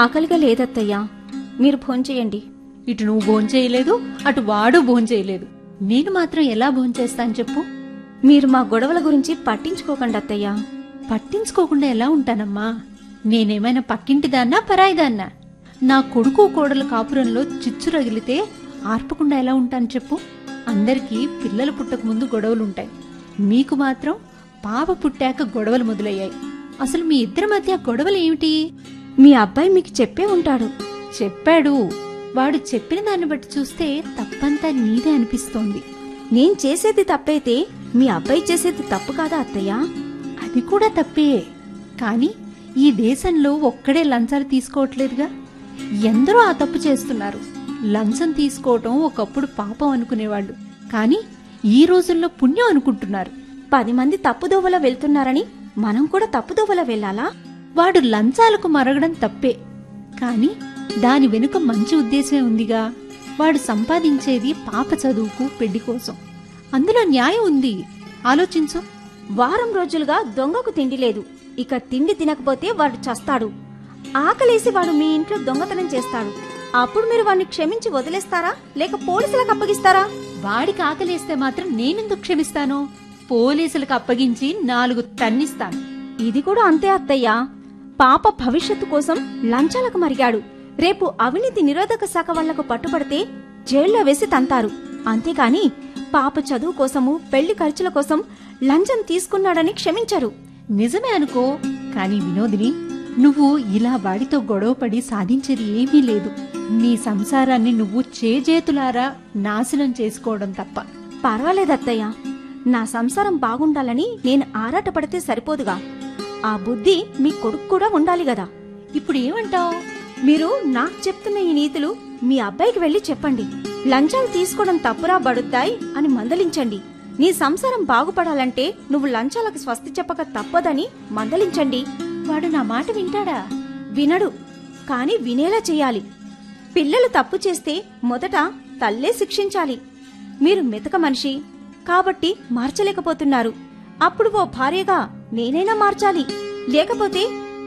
ఆకలిగా లేదత్తయ్యా, మీరు భోంచేయండి. ఇటు నువ్వు భోంచేయలేదు, అటు వాడు భోంచేయలేదు. నేను మాత్రం ఎలా భోంచేస్తాను చెప్పు? మీరు మా గొడవల గురించి పట్టించుకోకండి అత్తయ్యా. పట్టించుకోకుండా ఎలా ఉంటానమ్మా? నేనేమైనా పక్కింటిదాన్నా, పరాయిదాన్నా? నా కొడుకు కోడల కాపురంలో చిచ్చు రగిలితే ఆర్పకుండా ఎలా ఉంటాను చెప్పు? అందరికీ పిల్లలు పుట్టక ముందు గొడవలుంటాయి, మీకు మాత్రం పాప పుట్టాక గొడవలు మొదలయ్యాయి. అసలు మీ ఇద్దరి మధ్య గొడవలు ఏమిటి? మీ అబ్బాయి మీకు చెప్పే ఉంటాడు. చెప్పాడు. వాడు చెప్పిన దాన్ని బట్టి చూస్తే తప్పంతా నీదే అనిపిస్తోంది. నేను చేసేది తప్పైతే మీ అబ్బాయి చేసేది తప్పు కాదా అత్తయ్యా? అది కూడా తప్పే. కాని ఈ దేశంలో ఒక్కడే లంచాలు తీసుకోవట్లేదుగా. ఎందరో ఆ తప్పు చేస్తున్నారు. లంచం తీసుకోవటం ఒకప్పుడు పాపం అనుకునేవాళ్ళు, కాని ఈ రోజుల్లో పుణ్యం అనుకుంటున్నారు. 10 మంది తప్పుదోవలో వెళ్తున్నారని మనం కూడా తప్పుదోవలో వెళ్ళాలా? వాడు లంచాలకు మరగడం తప్పే, కాని దాని వెనుక మంచి ఉద్దేశమే ఉందిగా. వాడు సంపాదించేది పాప చదువుకు, పెళ్లి కోసం. అందులో న్యాయం ఉంది. ఆలోచించు. వారం రోజులుగా దొంగకు తిండి లేదు. ఇక తిండి తినకపోతే వాడు చస్తాడు. ఆకలేసి వాడు మీ ఇంట్లో దొంగతనం చేస్తాడు. అప్పుడు మీరు వాడిని క్షమించి వదిలేస్తారా, లేక పోలీసులకు అప్పగిస్తారా? వాడికి ఆకలేస్తే మాత్రం నేనెందుకు క్షమిస్తాను? పోలీసులకు అప్పగించి 4 తన్నిస్తాను. ఇది కూడా అంతే అత్తయ్యా. పాప భవిష్యత్తు కోసం లంచాలకు మరిగాడు. రేపు అవినీతి నిరోధక శాఖ వాళ్లకు పట్టుబడితే జైల్లో వేసి తంతారు. అంతేకాని పాప చదువు కోసము, పెళ్లి ఖర్చుల కోసం లంచం తీసుకున్నాడని క్షమించరు. నిజమే అనుకో, కాని వినోదిని, నువ్వు ఇలా వాడితో గొడవపడి సాధించేది ఏమీ లేదు. నీ సంసారాన్ని నువ్వు చేజేతులారా నాశనం చేసుకోవడం తప్ప. పర్వాలేదత్తయ్యా, నా సంసారం బాగుండాలని నేను ఆరాటపడితే సరిపోదుగా. ఆ బుద్ధి మీ కొడుకు కూడా ఉండాలి గదా. ఇప్పుడు ఏమంటావు? మీరు నాకు చెప్తున్న ఈ నీతులు మీ అబ్బాయికి వెళ్లి చెప్పండి. లంచాలు తీసుకోవడం తప్పురా బడుద్దాయ్ అని మందలించండి. నీ సంసారం బాగుపడాలంటే నువ్వు లంచాలకు స్వస్తి చెప్పక తప్పదని మందలించండి. వాడు నా మాట వింటాడా? వినడు, కాని వినేలా చెయ్యాలి. పిల్లలు తప్పు చేస్తే మొదట తల్లే శిక్షించాలి. మీరు మెతక మనిషి కాబట్టి మార్చలేకపోతున్నారు. అప్పుడు ఓ భార్యగా నేనైనా మార్చాలి. లేకపోతే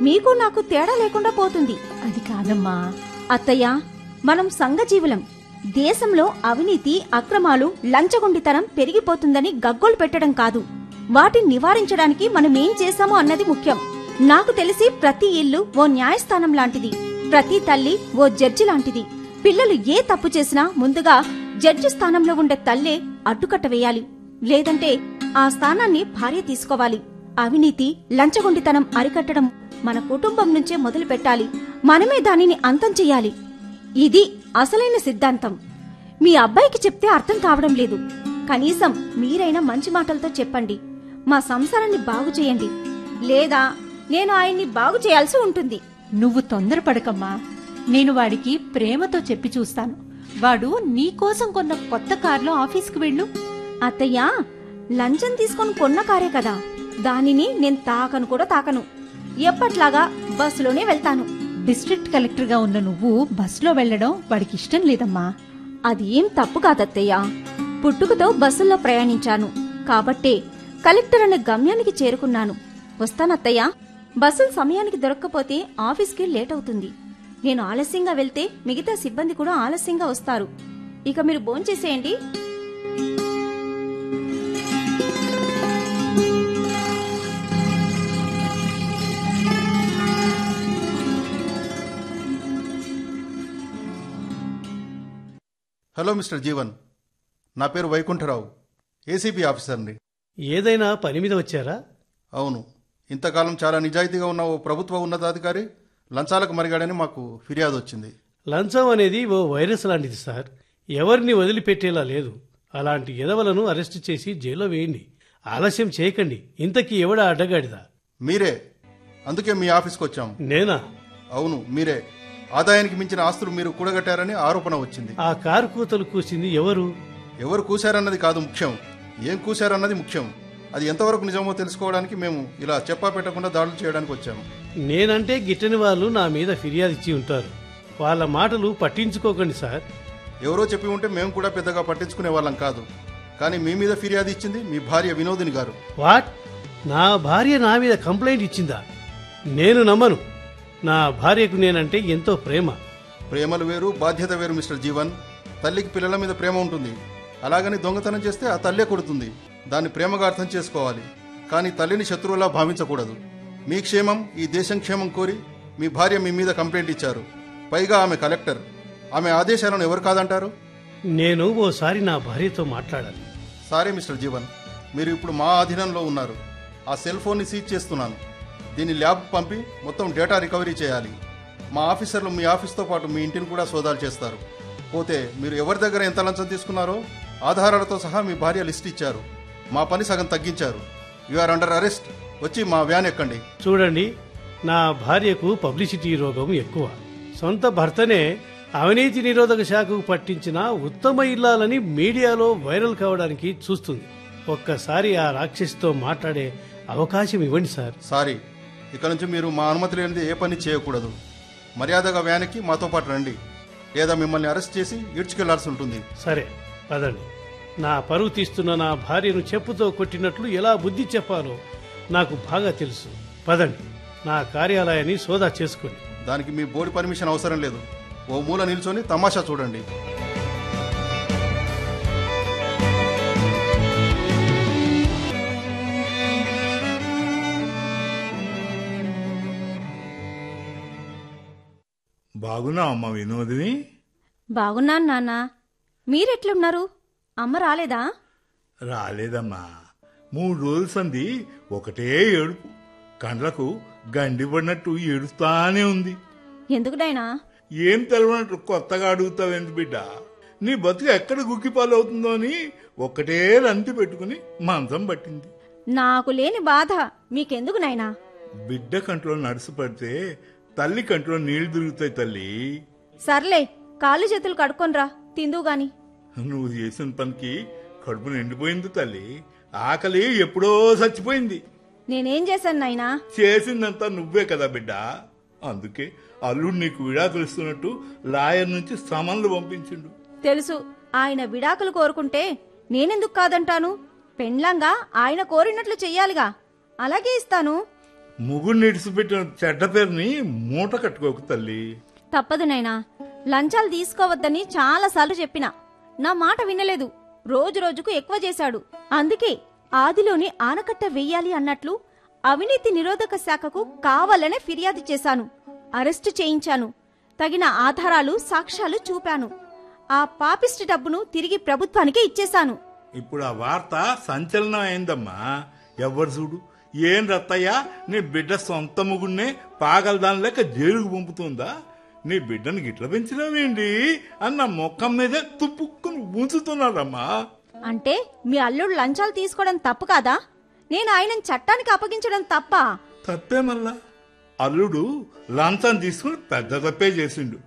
మీకు నాకు తేడా లేకుండా పోతుంది. అది కాదమ్మా. అత్తయ్య, మనం సంఘజీవులం. దేశంలో అవినీతి, అక్రమాలు, లంచగొండితనం పెరిగిపోతుందని గగ్గోలు పెట్టడం కాదు, వాటిని నివారించడానికి మనమేం చేశామో అన్నది ముఖ్యం. నాకు తెలిసి ప్రతి ఇల్లు ఓ న్యాయస్థానం లాంటిది, ప్రతి తల్లి ఓ జడ్జి లాంటిది. పిల్లలు ఏ తప్పు చేసినా ముందుగా జడ్జి స్థానంలో ఉండే తల్లే అడ్డుకట్ట వేయాలి. లేదంటే ఆ స్థానాన్ని భార్య తీసుకోవాలి. అవినీతి, లంచగొండితనం అరికట్టడం మన కుటుంబం నుంచే మొదలు పెట్టాలి. మనమే దానిని అంతం చెయ్యాలి. ఇది అసలైన సిద్ధాంతం. మీ అబ్బాయికి చెప్తే అర్థం కావడం లేదు. కనీసం మీరైనా మంచి మాటలతో చెప్పండి. మా సంసారాన్ని బాగు చేయండి. లేదా నేను ఆయన్ని బాగు చేయాల్సి ఉంటుంది. నువ్వు తొందరపడకమ్మా. నేను వాడికి ప్రేమతో చెప్పి చూస్తాను. వాడు నీకోసం కొన్న కొత్త కారులో ఆఫీస్కి వెళ్ళు. అత్తయ్యా, లంచం తీసుకొని కొన్న కారే కదా, దానిని నేను తాకను కూడా తాకను. ఎప్పట్లాగా బస్సులోనే వెళ్తాను. డిస్ట్రిక్ట్ కలెక్టర్గా ఉన్న నువ్వు బస్సులో వెళ్లడం వాడికి ఇష్టం లేదమ్మా. అది ఏం తప్పు కాదత్తయ్యా. పుట్టుకతో బస్సుల్లో ప్రయాణించాను కాబట్టే కలెక్టర్ అనే గమ్యానికి చేరుకున్నాను. వస్తానత్తయ్యా. బస్సులు సమయానికి దొరక్కపోతే ఆఫీస్కి లేట్ అవుతుంది. నేను ఆలస్యంగా వెళ్తే మిగతా సిబ్బంది కూడా ఆలస్యంగా వస్తారు. ఇక మీరు భోంచేసేయండి. హలో మిస్టర్ జీవన్, నా పేరు వైకుంఠరావు, ఏసీబీ ఆఫీసర్ని. ఏదైనా పని మీద వచ్చారా? అవును, ఇంతకాలం చాలా నిజాయితీగా ఉన్న ఓ ప్రభుత్వ ఉన్నతాధికారి లంచాలకు మరిగాడని మాకు ఫిర్యాదు వచ్చింది. లంచం అనేది ఓ వైరస్ లాంటిది సార్. ఎవరిని వదిలిపెట్టేలా లేదు. అలాంటి ఎదవలను అరెస్టు చేసి జైల్లో వేయండి. ఆలస్యం చేయకండి. ఇంతకీ ఎవడా అడ్డగాడిదా? మీరే. అందుకే మీ ఆఫీస్కి వచ్చాం. నేనా? అవును, మీరే. ఆదాయానికి మించిన ఆస్తులు మీరు కూడగట్టారని ఆరోపణ వచ్చింది. ఆ కారు కూతలు కూసింది ఎవరు? ఎవరు కూశారన్నది కాదు ముఖ్యం, ఏం కూశారన్నది ముఖ్యం. అది ఎంతవరకు నిజమో తెలుసుకోవడానికి మేము ఇలా చెప్పా పెట్టకుండా దాడులు చేయడానికి వచ్చాము. నేనంటే గిట్టని వాళ్ళు నా మీద ఫిర్యాదు ఇచ్చి ఉంటారు. వాళ్ళ మాటలు పట్టించుకోకండి సార్. ఎవరో చెప్పి ఉంటే మేము కూడా పెద్దగా పట్టించుకునే వాళ్ళం కాదు. కానీ మీ మీద ఫిర్యాదు ఇచ్చింది మీ భార్య వినోదిని గారు. వాట్? నా భార్య నా మీద కంప్లైంట్ ఇచ్చిందా? నేను నమ్మను. నా భార్యకు నేనంటే ఎంతో ప్రేమ. ప్రేమలు వేరు, బాధ్యత వేరు మిస్టర్ జీవన్. తల్లికి పిల్లల మీద ప్రేమ ఉంటుంది. అలాగని దొంగతనం చేస్తే ఆ తల్లే కొడుతుంది. దాన్ని ప్రేమగా అర్థం చేసుకోవాలి. కానీ తల్లిని శత్రువులా భావించకూడదు. మీ క్షేమం, ఈ దేశం క్షేమం కోరి మీ భార్య మీ మీద కంప్లైంట్ ఇచ్చారు. పైగా ఆమె కలెక్టర్. ఆమె ఆదేశాలను ఎవరు కాదంటారు? నేను ఓసారి నా భార్యతో మాట్లాడాలి. సారీ మిస్టర్ జీవన్, మీరు ఇప్పుడు మా అధీనంలో ఉన్నారు. ఆ సెల్ ఫోన్ని సీజ్ చేస్తున్నాను. దీన్ని ల్యాబ్ పంపి మొత్తం డేటా రికవరీ చేయాలి. మా ఆఫీసర్లు మీ ఆఫీస్తో పాటు మీ ఇంటిని కూడా సోదాలు చేస్తారు. పోతే మీరు ఎవరి దగ్గర ఎంత లంచం తీసుకున్నారో ఆధారాలతో సహా మీ భార్య లిస్ట్ ఇచ్చారు. మా పని సగం తగ్గించారు. You are under arrest. వచ్చి మా వ్యాన్ ఎక్కండి. చూడండి, నా భార్యకు పబ్లిసిటీ రోగం ఎక్కువ. సొంత భర్తనే అవినీతి నిరోధక శాఖకు పట్టించిన ఉత్తమ ఇల్లాలని మీడియాలో వైరల్ కావడానికి చూస్తుంది. ఒక్కసారి ఆ రాక్షసితో మాట్లాడే అవకాశం ఇవ్వండి సార్. సారీ, ఇక నుంచి మీరు మా అనుమతి లేనిది ఏ పని చేయకూడదు. మర్యాదగా వ్యాన్ ఎక్కి మాతో పాటు రండి, లేదా మిమ్మల్ని అరెస్ట్ చేసి ఈడ్చుకెళ్లాల్సి ఉంటుంది. సరే, పదండి. నా పరువు తీస్తున్న నా భార్యను చెప్పుతో కొట్టినట్లు ఎలా బుద్ధి చెప్పాలో నాకు బాగా తెలుసు. పదండి, నా కార్యాలయాన్ని సోదా చేసుకోండి. దానికి మీ బోర్డు పర్మిషన్ అవసరం లేదు. ఓ మూల నిల్చొని తమాషా చూడండి. బాగున్నా అమ్మ వినోదిని? బాగున్నాను నాన్న. మీరెట్లున్నారు? అమ్మ రాలేదా? రాలేదమ్మా. 3 రోజుల సంది ఒకటే ఏడుపు. కండ్లకు గండి పడినట్టు ఏడుస్తానే ఉంది. ఎందుకు నాయనా? ఏం తెలవనట్టు కొత్తగా అడుగుతావేంది బిడ్డ? నీ బతుకు ఎక్కడ గుక్కిపాలవుతుందో అని ఒకటే రంతి పెట్టుకుని మంచం పట్టింది. నాకు లేని బాధ మీకెందుకు నాయనా? బిడ్డ కంట్లో నడుసు పడితే తల్లి కంట్లో నీళ్లు తిరుగుతాయి తల్లి. సర్లే, కాళ్ళు చేతులు కడుక్కొనిరా, తిందు గాని. నువ్వు చేసిన పనికి కడుపు నిండిపోయింది తల్లి. ఆకలి ఎప్పుడో చచ్చిపోయింది. నేనేం చేశాను నాయనా? చేసిందంతా నువ్వే కదా బిడ్డ. అందుకే అల్లుడు నీకు విడాకులు ఇస్తున్నట్టు లాయర్ నుంచి సమన్లు పంపించిండు. తెలుసు, ఆయన విడాకులు కోరుకుంటే నేనెందుకు కాదంటాను? పెండ్లంగా ఆయన కోరినట్లు చెయ్యాలిగా, అలాగే ఇస్తాను. ముగ్గురు నిడిచిపెట్టిన చెడ్డ పేరుని మూట కట్టుకోకు తల్లి. తప్పదు నాయనా, లంచాలు తీసుకోవద్దని చాలాసార్లు చెప్పినా నా మాట వినలేదు. రోజు రోజుకు ఎక్కువ చేశాడు. అందుకే ఆదిలోని ఆనకట్ట వెయ్యాలి అన్నట్లు అవినీతి నిరోధక శాఖకు కావాలనే ఫిర్యాదు చేశాను. అరెస్టు చేయించాను. తగిన ఆధారాలు, సాక్ష్యాలు చూపాను. ఆ పాపిస్టి డబ్బును తిరిగి ప్రభుత్వానికే ఇచ్చేశాను. ఇప్పుడు ఆ వార్త సంచలనం అయిందమ్మా. ఎవ్వరు చూడు, ఏం రత్తయ్యా నీ బిడ్డ సొంత ముగుడినే పాగలదాని లెక్క జైలుకు పంపుతుందా? నీ బిడ్డను గిట్ల పెంచినవేంటి అన్న మొక్కం మీదే తుప్పుక్కుని ఉంచుతున్నారమ్మా. అంటే మీ అల్లుడు లంచాలు తీసుకోవడం తప్పు కాదా? నేను ఆయనను చట్టానికి అప్పగించడం తప్ప? తప్పే మళ్ళా. అల్లుడు లంచం తీసుకుని పెద్ద తప్పే చేసిండు.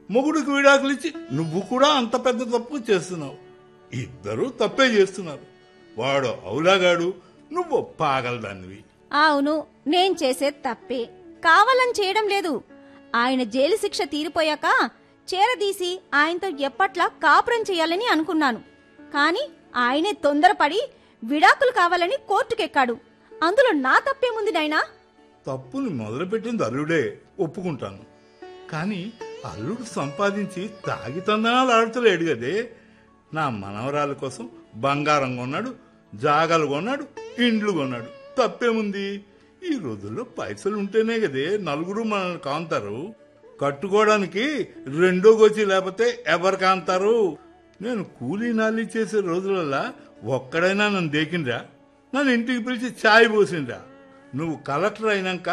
మొగుడికి విడాకులు ఇచ్చి నువ్వు కూడా అంత పెద్ద తప్పు చేస్తున్నావు. ఇద్దరూ తప్పే చేస్తున్నారు. వాడు అవులాగాడు, నువ్వు పాగలదానివి. అవును, నేను చేసేది తప్పే. కావాలని చేయడం లేదు. ఆయన జైలు శిక్ష తీరిపోయాక చేరదీసి ఆయనతో ఎప్పట్లా కాపురం చేయాలని అనుకున్నాను. కాని ఆయనే తొందరపడి విడాకులు కావాలని కోర్టుకెక్కాడు. అందులో నా తప్పేముంది నాయనా? తప్పుని మొదలుపెట్టింది అల్లుడే, ఒప్పుకుంటాను. కానీ అల్లుడు సంపాదించి తాగితందనాలు ఆడుతలేడు కదే. నా మనవరాల కోసం బంగారం కొన్నాడు, జాగాలు కొన్నాడు, ఇండ్లు కొన్నాడు. తప్పేముంది? ఈ రోజుల్లో పైసలు ఉంటేనే కదే నలుగురు మనల్ని కాంతారు. కట్టుకోవడానికి రెండో గోచి లేకపోతే ఎవరు కాంతారు? నేను కూలీ నాలి చేసే రోజులల్లా ఒక్కడైనా నన్ను దేకిండ్రా? నన్ను ఇంటికి పిలిచి ఛాయ్ పోసిండ్రా? నువ్వు కలెక్టర్ అయినాక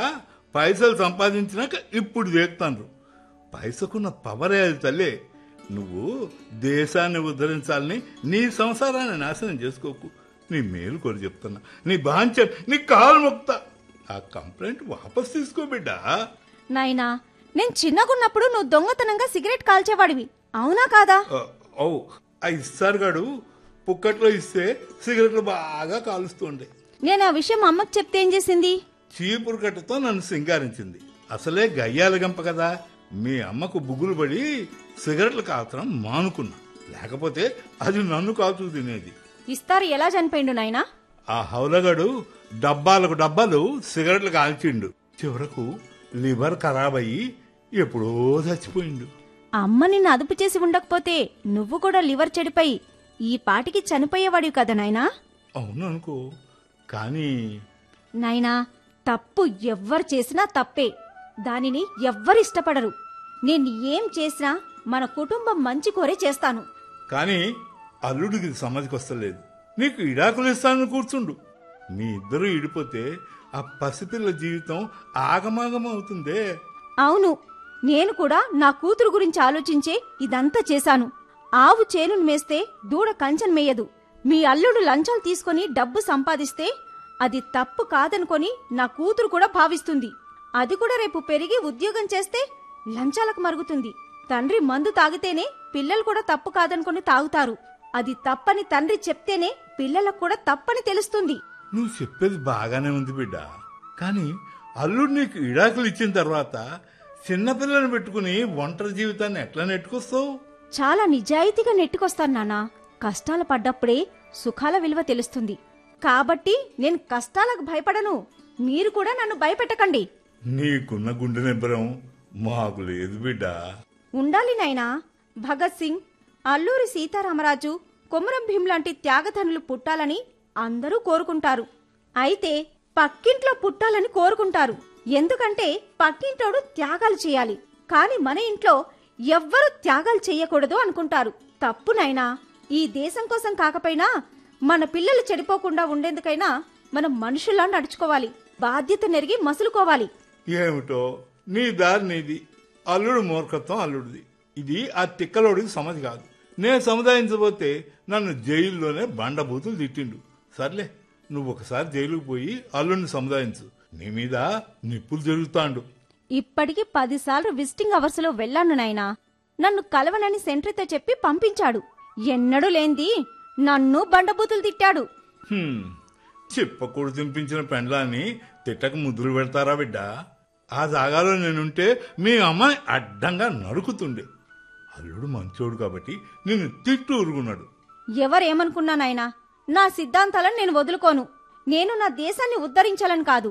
పైసలు సంపాదించినాక ఇప్పుడు దేకుతాను. పైసకున్న పవరే అది తల్లే. నువ్వు దేశాన్ని ఉద్ధరించాలని నీ సంసారాన్ని నాశనం చేసుకోకు. నీ మేలు కోరి చెప్తున్నా. నీ బాంచ నీ కాలు మొక్తా. ఆ కంప్లైంట్ వాపస్ తీసుకో బిడ్డా. నాయనా, నేను చిన్నగున్నప్పుడు నువ్వు దొంగతనంగా సిగరెట్ కాల్చేవాడివి, అవునా కాదా? ఓ, ఆ ఇస్తారుగాడు పుక్కట్లో ఇస్తే సిగరెట్లు బాగా కాలుస్తుండే. నేను ఆ విషయం అమ్మకు చెప్తే ఏం చేసింది? చీపురు కట్టతో నన్ను సింగారించింది. అసలే గయ్యాల గంప కదా. మీ అమ్మకు బుగ్గులు పడి సిగరెట్లు కాల్చడం మానుకున్నా. లేకపోతే అది నన్ను కాల్చు తినేది. ఇస్తారు ఎలా చనిపోయిండు నాయనా? ఆ హౌలగాడు డబ్బాలకు డబ్బాలు సిగరెట్లు కాల్చిండు. చివరకు లివర్ ఖరాబ్ అయ్యి ఎప్పుడో చచ్చిపోయిండు. అమ్మ నిన్ను అదుపు చేసి ఉండకపోతే నువ్వు కూడా లివర్ చెడిపోయి ఈ పాటికి చనిపోయేవాడివి కదా నాయనా? అవును అనుకో, కానీ నాయనా, తప్పు ఎవ్వరు చేసినా తప్పే. దానిని ఎవ్వరు ఇష్టపడరు. నేను ఏం చేసినా మన కుటుంబం మంచి కోరే చేస్తాను. కానీ అల్లుడికి సమ్మతికొస్తలేదు. నీకు ఇడాకులు ఇస్తానని కూర్చుండు. మీ ఇద్దరు ఇడిపోతే ఆ పసిపిల్ల జీవితం ఆగమాగం అవుతుందే. అవును, నేను కూడా నా కూతురు గురించి ఆలోచించే ఇదంతా చేశాను. ఆవు చేనును మేస్తే దూడ కంచెను మేయదు. మీ అల్లుడు లంచాలు తీసుకుని డబ్బు సంపాదిస్తే అది తప్పు కాదనుకొని నా కూతురు కూడా భావిస్తుంది. అది కూడా రేపు పెరిగి ఉద్యోగం చేస్తే లంచాలకు మరుగుతుంది. తండ్రి మందు తాగితేనే పిల్లలు కూడా తప్పు కాదనుకొని తాగుతారు. అది తప్పని తండ్రి చెప్తేనే పిల్లలకు కూడా తప్పని తెలుస్తుంది. నువ్వు చెప్పేది బాగానే ఉంది బిడ్డ. కానీ అల్లుడు నీకు ఇడాకులు ఇచ్చిన తర్వాత చిన్నపిల్లని పెట్టుకుని ఒంటరి జీవితాన్ని ఎట్లా నెట్టుకొస్తావు? చాలా నిజాయితీగా నెట్టుకొస్తాను నాన్నా. కష్టాలు పడ్డప్పుడే సుఖాల విలువ తెలుస్తుంది. కాబట్టి నేను కష్టాలకు భయపడను. మీరు కూడా నన్ను భయపెట్టకండి. నీకున్న గుండె నిబ్బరం మాకు లేదు బిడ్డ. ఉండాలి నాయనా. భగత్ సింగ్, అల్లూరి సీతారామరాజు, కొమరం భీం లాంటి త్యాగధనులు పుట్టాలని అందరూ కోరుకుంటారు. అయితే పక్కింట్లో పుట్టాలని కోరుకుంటారు. ఎందుకంటే పక్కింటోడు త్యాగాలు చేయాలి. కాని మన ఇంట్లో ఎవ్వరూ త్యాగాలు చెయ్యకూడదు అనుకుంటారు. తప్పు నాయనా. ఈ దేశం కోసం కాకపోయినా మన పిల్లలు చెడిపోకుండా ఉండేందుకైనా మనం మనుషుల్లా నడుచుకోవాలి. బాధ్యత నెరిగి మసులుకోవాలి. ఏమిటో నీ దారి నీది, అల్లుడు మూర్ఖత్వం అల్లుడిది. ఇది ఆ తిక్కలోడికి సమది కాదు. నేను సముదాయించబోతే నన్ను జైల్లోనే బండబూతులు తిట్టిండు. సర్లే, నువ్వు ఒకసారి జైలుకు పోయి అల్లుడిని సముదాయించు. నీ మీద నిప్పులు జరుగుతాండు. ఇప్పటికి 10 సార్లు విజిటింగ్ అవర్స్ లో వెళ్ళాను నాయనా. నన్ను కలవనని సెంట్రీతో చెప్పి పంపించాడు. ఎన్నడూ లేంది నన్ను బండబూతులు తిట్టాడు. చిప్పకూడు తినిపించిన పెండ్లాన్ని తిట్టక ముద్దులు పెడతారా బిడ్డ? ఆ జాగాలో నేనుంటే మీ అమ్మాయి అడ్డంగా నరుకుతుండే. అల్లుడు మంచోడు కాబట్టి నిన్ను తిట్టు ఊరుకున్నాడు. ఎవరేమనుకున్నా నాయనా, నా సిద్ధాంతాలను నేను వదులుకోను. నేను నా దేశాన్ని ఉద్ధరించాలని కాదు,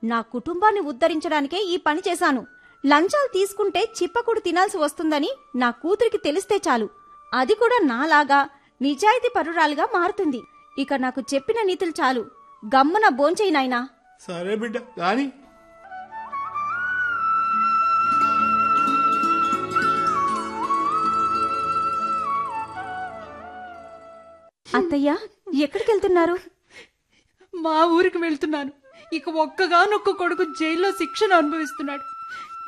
నా కుటుంబాన్ని ఉద్ధరించడానికే ఈ పని చేశాను. లంచాలు తీసుకుంటే చిప్పకూడు తినాల్సి వస్తుందని నా కూతురికి తెలిస్తే చాలు, అది కూడా నాలాగా నిజాయితీ పరురాలుగా మారుతుంది. ఇక నాకు చెప్పిన నీతులు చాలు, గమ్మున భోంచేయి నాయనా. సరే బిడ్డ గాని. అత్తయ్య, ఎక్కడికెళ్తున్నారు? మా ఊరికి వెళ్తున్నాను. ఇక ఒక్కగానొక్క కొడుకు జైల్లో శిక్షను అనుభవిస్తున్నాడు.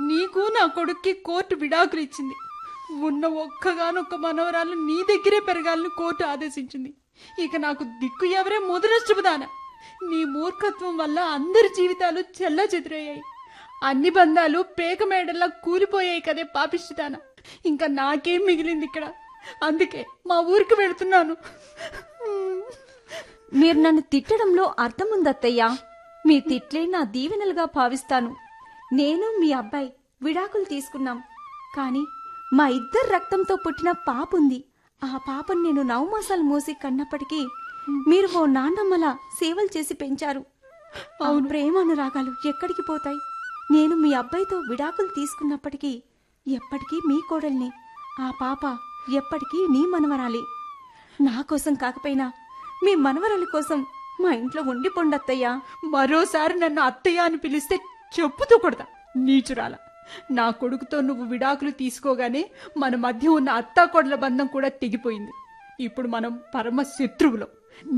నీకు నా కొడుక్కి కోర్టు విడాకులు ఇచ్చింది. ఉన్న ఒక్కగానొక్క మనవరాలు నీ దగ్గరే పెరగాలని కోర్టు ఆదేశించింది. ఇక నాకు దిక్కు ఎవరే మొదలష్టపుదానా. నీ మూర్ఖత్వం వల్ల అందరి జీవితాలు చెల్లా చెదిరయ్యాయి. అన్ని బంధాలు పేక మేడల్లా కూలిపోయాయి కదే పాపిష్టిదానా. ఇంకా నాకేం మిగిలింది ఇక్కడ? అందుకే మా ఊరికి వెళ్తున్నాను. మీరు నన్ను తిట్టడంలో అర్థముందత్తయ్యా. మీ తిట్లే నా దీవెనలుగా భావిస్తాను. నేను మీ అబ్బాయి విడాకులు తీసుకున్నాం, కాని మా ఇద్దరు రక్తంతో పుట్టిన పాపుంది. ఆ పాపను నేను 9 మాసాలు మోసి కన్నప్పటికీ మీరు ఓ నాన్నమ్మలా సేవలు చేసి పెంచారు. ఆ ప్రేమానురాగాలు ఎక్కడికి పోతాయి? నేను మీ అబ్బాయితో విడాకులు తీసుకున్నప్పటికీ ఎప్పటికీ మీ కోడల్ని, ఆ పాప ఎప్పటికీ నీ మనవరాలే. నా కోసం కాకపోయినా మీ మనవరాలి కోసం మా ఇంట్లో ఉండిపోండత్తయ్యా. మరోసారి నన్ను అత్తయ్య అని పిలిస్తే చెప్పుతూ కొడతా, నీచురాల. నా కొడుకుతో నువ్వు విడాకులు తీసుకోగానే మన మధ్య ఉన్న అత్తాకోడల బంధం కూడా తెగిపోయింది. ఇప్పుడు మనం పరమ శత్రువులం.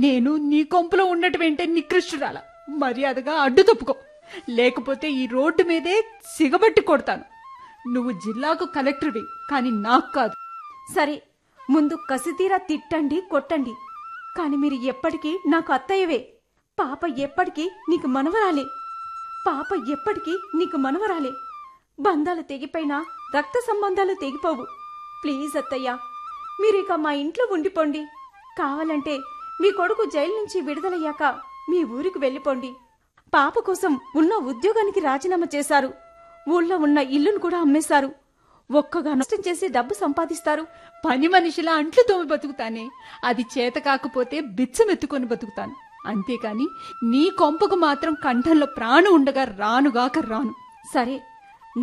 నేను నీ కొంపులో ఉండటమేంటే నికృష్టురాల. మర్యాదగా అడ్డు తప్పుకో, లేకపోతే ఈ రోడ్డు మీదే సిగబట్టి కొడతాను. నువ్వు జిల్లాకు కలెక్టర్వి, కానీ నాకు కాదు. సరే, ముందు కసితీరా తిట్టండి, కొట్టండి, కాని మీరు ఎప్పటికీ నాకు అత్తయ్యవే. పాప ఎప్పటికీ నీకు మనవరాలే. పాప ఎప్పటికీ నీకు మనవరాలే. బంధాలు తెగిపోయినా రక్త సంబంధాలు తెగిపోవు. ప్లీజ్ అత్తయ్య, మీరిక మా ఇంట్లో ఉండిపోండి. కావాలంటే మీ కొడుకు జైలు నుంచి విడుదలయ్యాక మీ ఊరికి వెళ్ళిపోండి. పాప కోసం ఉన్న ఉద్యోగానికి రాజీనామా చేశారు. ఊళ్ళో ఉన్న ఇల్లును కూడా అమ్మేశారు. ఒక్కగా నష్టం చేసి డబ్బు సంపాదిస్తారు. పని మనిషిలా అంట్లు తోమి బతుకుతానే, అది చేత కాకపోతే బిచ్చమెత్తుకొని బతుకుతాను. అంతేకాని నీ కొంపకు మాత్రం కంఠంలో ప్రాణం ఉండగా రానుగాక రాను. సరే,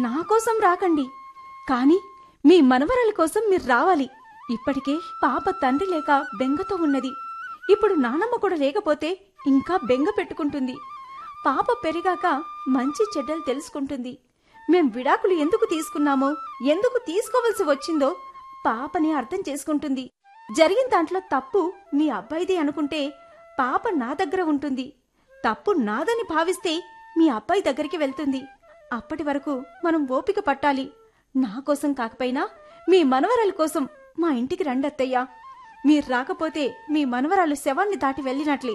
నా కోసం రాకండి, కాని మీ మనవరాలి కోసం మీరు రావాలి. ఇప్పటికే పాప తండ్రి లేక బెంగతో ఉన్నది. ఇప్పుడు నానమ్మ కూడా లేకపోతే ఇంకా బెంగ పెట్టుకుంటుంది. పాప పెరిగాక మంచి చెడ్డలు తెలుసుకుంటుంది. మేం విడాకులు ఎందుకు తీసుకున్నామో, ఎందుకు తీసుకోవలసి వచ్చిందో పాపని అర్థం చేసుకుంటుంది. జరిగిన దాంట్లో తప్పు మీ అబ్బాయిది అనుకుంటే పాప నా దగ్గర ఉంటుంది. తప్పు నాదని భావిస్తే మీ అబ్బాయి దగ్గరికి వెళ్తుంది. అప్పటి వరకు మనం ఓపిక పట్టాలి. నా కోసం కాకపోయినా మీ మనవరాలి కోసం మా ఇంటికి రండత్తయ్యా. మీరు రాకపోతే మీ మనవరాలు శవాన్ని దాటి వెళ్ళినట్లే.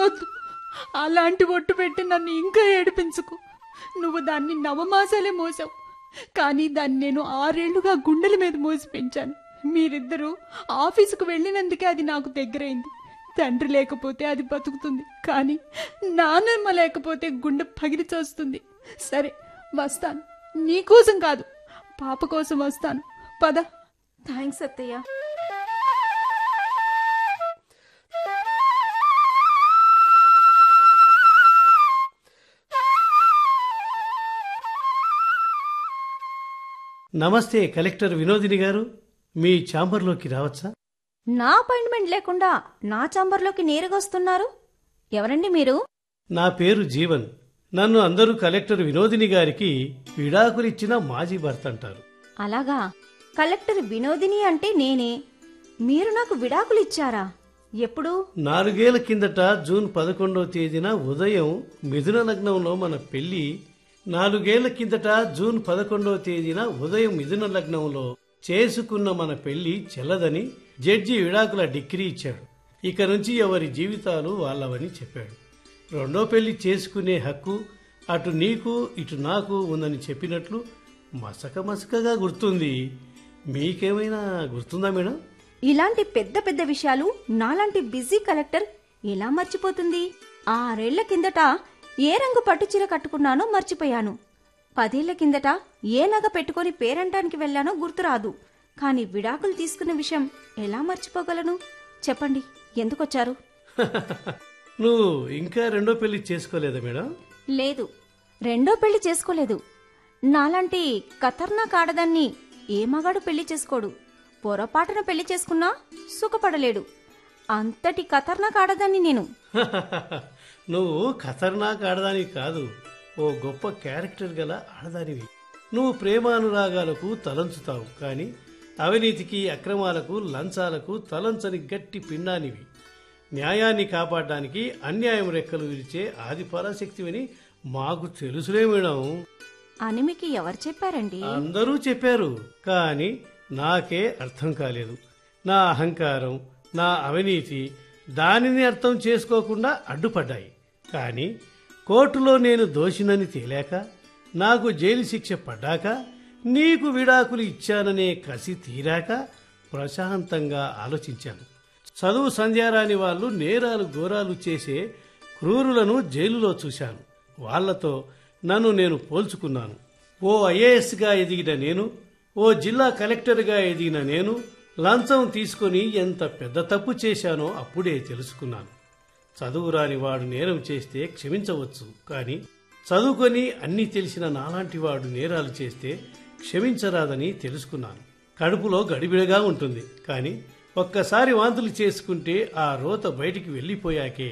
వద్దు, అలాంటి ఒట్టు పెట్టి నన్ను ఇంకా ఏడిపించుకు. నువ్వు దాన్ని 9 మాసాలే మోసావు, కానీ దాన్ని నేను 6 ఏళ్లుగా గుండెల మీద మోసి పెంచాను. మీరిద్దరూ ఆఫీసుకు వెళ్ళినందుకే అది నాకు దగ్గరైంది. తండ్రి లేకపోతే అది బతుకుతుంది, కానీ నాన్నమ్మ లేకపోతే గుండె పగిలి చేస్తుంది. సరే, వస్తాను. నీకోసం కాదు, పాప కోసం వస్తాను. పద. థ్యాంక్స్ అత్తయ్య. నమస్తే కలెక్టర్ వినోదిని గారు, మీ ఛాంబర్లోకి రావచ్చా? నా అపాయింట్మెంట్ లేకుండా నా ఛాంబర్లోకి నేరుగా వస్తున్నారు. ఎవరండి మీరు? నా పేరు జీవన్. నన్ను అందరూ కలెక్టర్ వినోదిని గారికి విడాకులిచ్చిన మాజీ భర్త అంటారు. అలాగా, కలెక్టర్ వినోదిని అంటే నేనే. మీరు నాకు విడాకులు ఇచ్చారా? ఎప్పుడు? 4 ఏళ్ల కిందట జూన్ 11వ తేదీన ఉదయం మిథున లగ్నంలో మన పెళ్లి. 4 ఏళ్ల కిందట జూన్ 11వ తేదీన ఉదయం మిథున లగ్నంలో చేసుకున్న మన పెళ్లి చెల్లదని జడ్జి విడాకుల డిగ్రీ ఇచ్చాడు. ఇక నుంచి ఎవరి జీవితాలు వాళ్ళవని చెప్పాడు. రెండో పెళ్లి చేసుకునే హక్కు అటు నీకు ఇటు నాకు ఉందని చెప్పినట్లు మసకగా గుర్తుంది. మీకేమైనా గుర్తుందా మేడం? ఇలాంటి పెద్ద పెద్ద విషయాలు నాలాంటి బిజీ కలెక్టర్ ఎలా మర్చిపోతుంది? 6 ఏళ్ల కిందట ఏ రంగు పట్టుచీర కట్టుకున్నానో మర్చిపోయాను. 10 ఏళ్ల కిందట ఏ నగ పెట్టుకుని పేరంటానికి వెళ్లానో గుర్తురాదు. కాని విడాకులు తీసుకున్న విషయం ఎలా మర్చిపోగలను? చెప్పండి, ఎందుకొచ్చారు? నువ్వు ఇంకా రెండో పెళ్లి చేసుకోలేదా మేడం? లేదు, రెండో పెళ్లి చేసుకోలేదు. నాలాంటి ఖతర్నాక్ ఆడదాన్ని ఏ మగాడు పెళ్లి చేసుకోడు. పొరపాటున పెళ్లి చేసుకున్నా సుఖపడలేడు. అంతటి ఖతర్నాక్ ఆడదాన్ని నేను. నువ్వు ఖతర్నాక్ ఆడదానివి కాదు, ఓ గొప్ప క్యారెక్టర్ గల ఆడదానివి. నువ్వు ప్రేమానురాగాలకు తలంచుతావు, కానీ అవినీతికి, అక్రమాలకు, లంచాలకు తలంచని గట్టి పిండానివి. న్యాయాన్ని కాపాడడానికి అన్యాయం రెక్కలు విరిచే ఆది పరాశక్తివని మాకు తెలుసులే మేడం. అని మీకు ఎవరు చెప్పారండి? అందరూ చెప్పారు, కానీ నాకే అర్థం కాలేదు. నా అహంకారం, నా అవినీతి దానిని అర్థం చేసుకోకుండా అడ్డుపడ్డాయి. కానీ కోర్టులో నేను దోషినని తేలాక, నాకు జైలు శిక్ష పడ్డాక, నీకు విడాకులు ఇచ్చాననే కసి తీరాక ప్రశాంతంగా ఆలోచించాను. చదువు సంధ్యారాని వాళ్ళు నేరాలు ఘోరాలు చేసే క్రూరులను జైలులో చూశాను. వాళ్లతో నన్ను నేను పోల్చుకున్నాను. ఓ ఐఏఎస్గా ఎదిగిన నేను, ఓ జిల్లా కలెక్టర్గా ఎదిగిన నేను లంచం తీసుకుని ఎంత పెద్ద తప్పు చేశానో అప్పుడే తెలుసుకున్నాను. చదువురాని వాడు నేరం చేస్తే క్షమించవచ్చు, కానీ చదువుకొని అన్నీ తెలిసిన నాలాంటి వాడు నేరాలు చేస్తే క్షమించరాదని తెలుసుకున్నాను. కడుపులో గడిబిడగా ఉంటుంది, కానీ ఒక్కసారి వాంతులు చేసుకుంటే ఆ రోత బయటికి వెళ్లిపోయాకే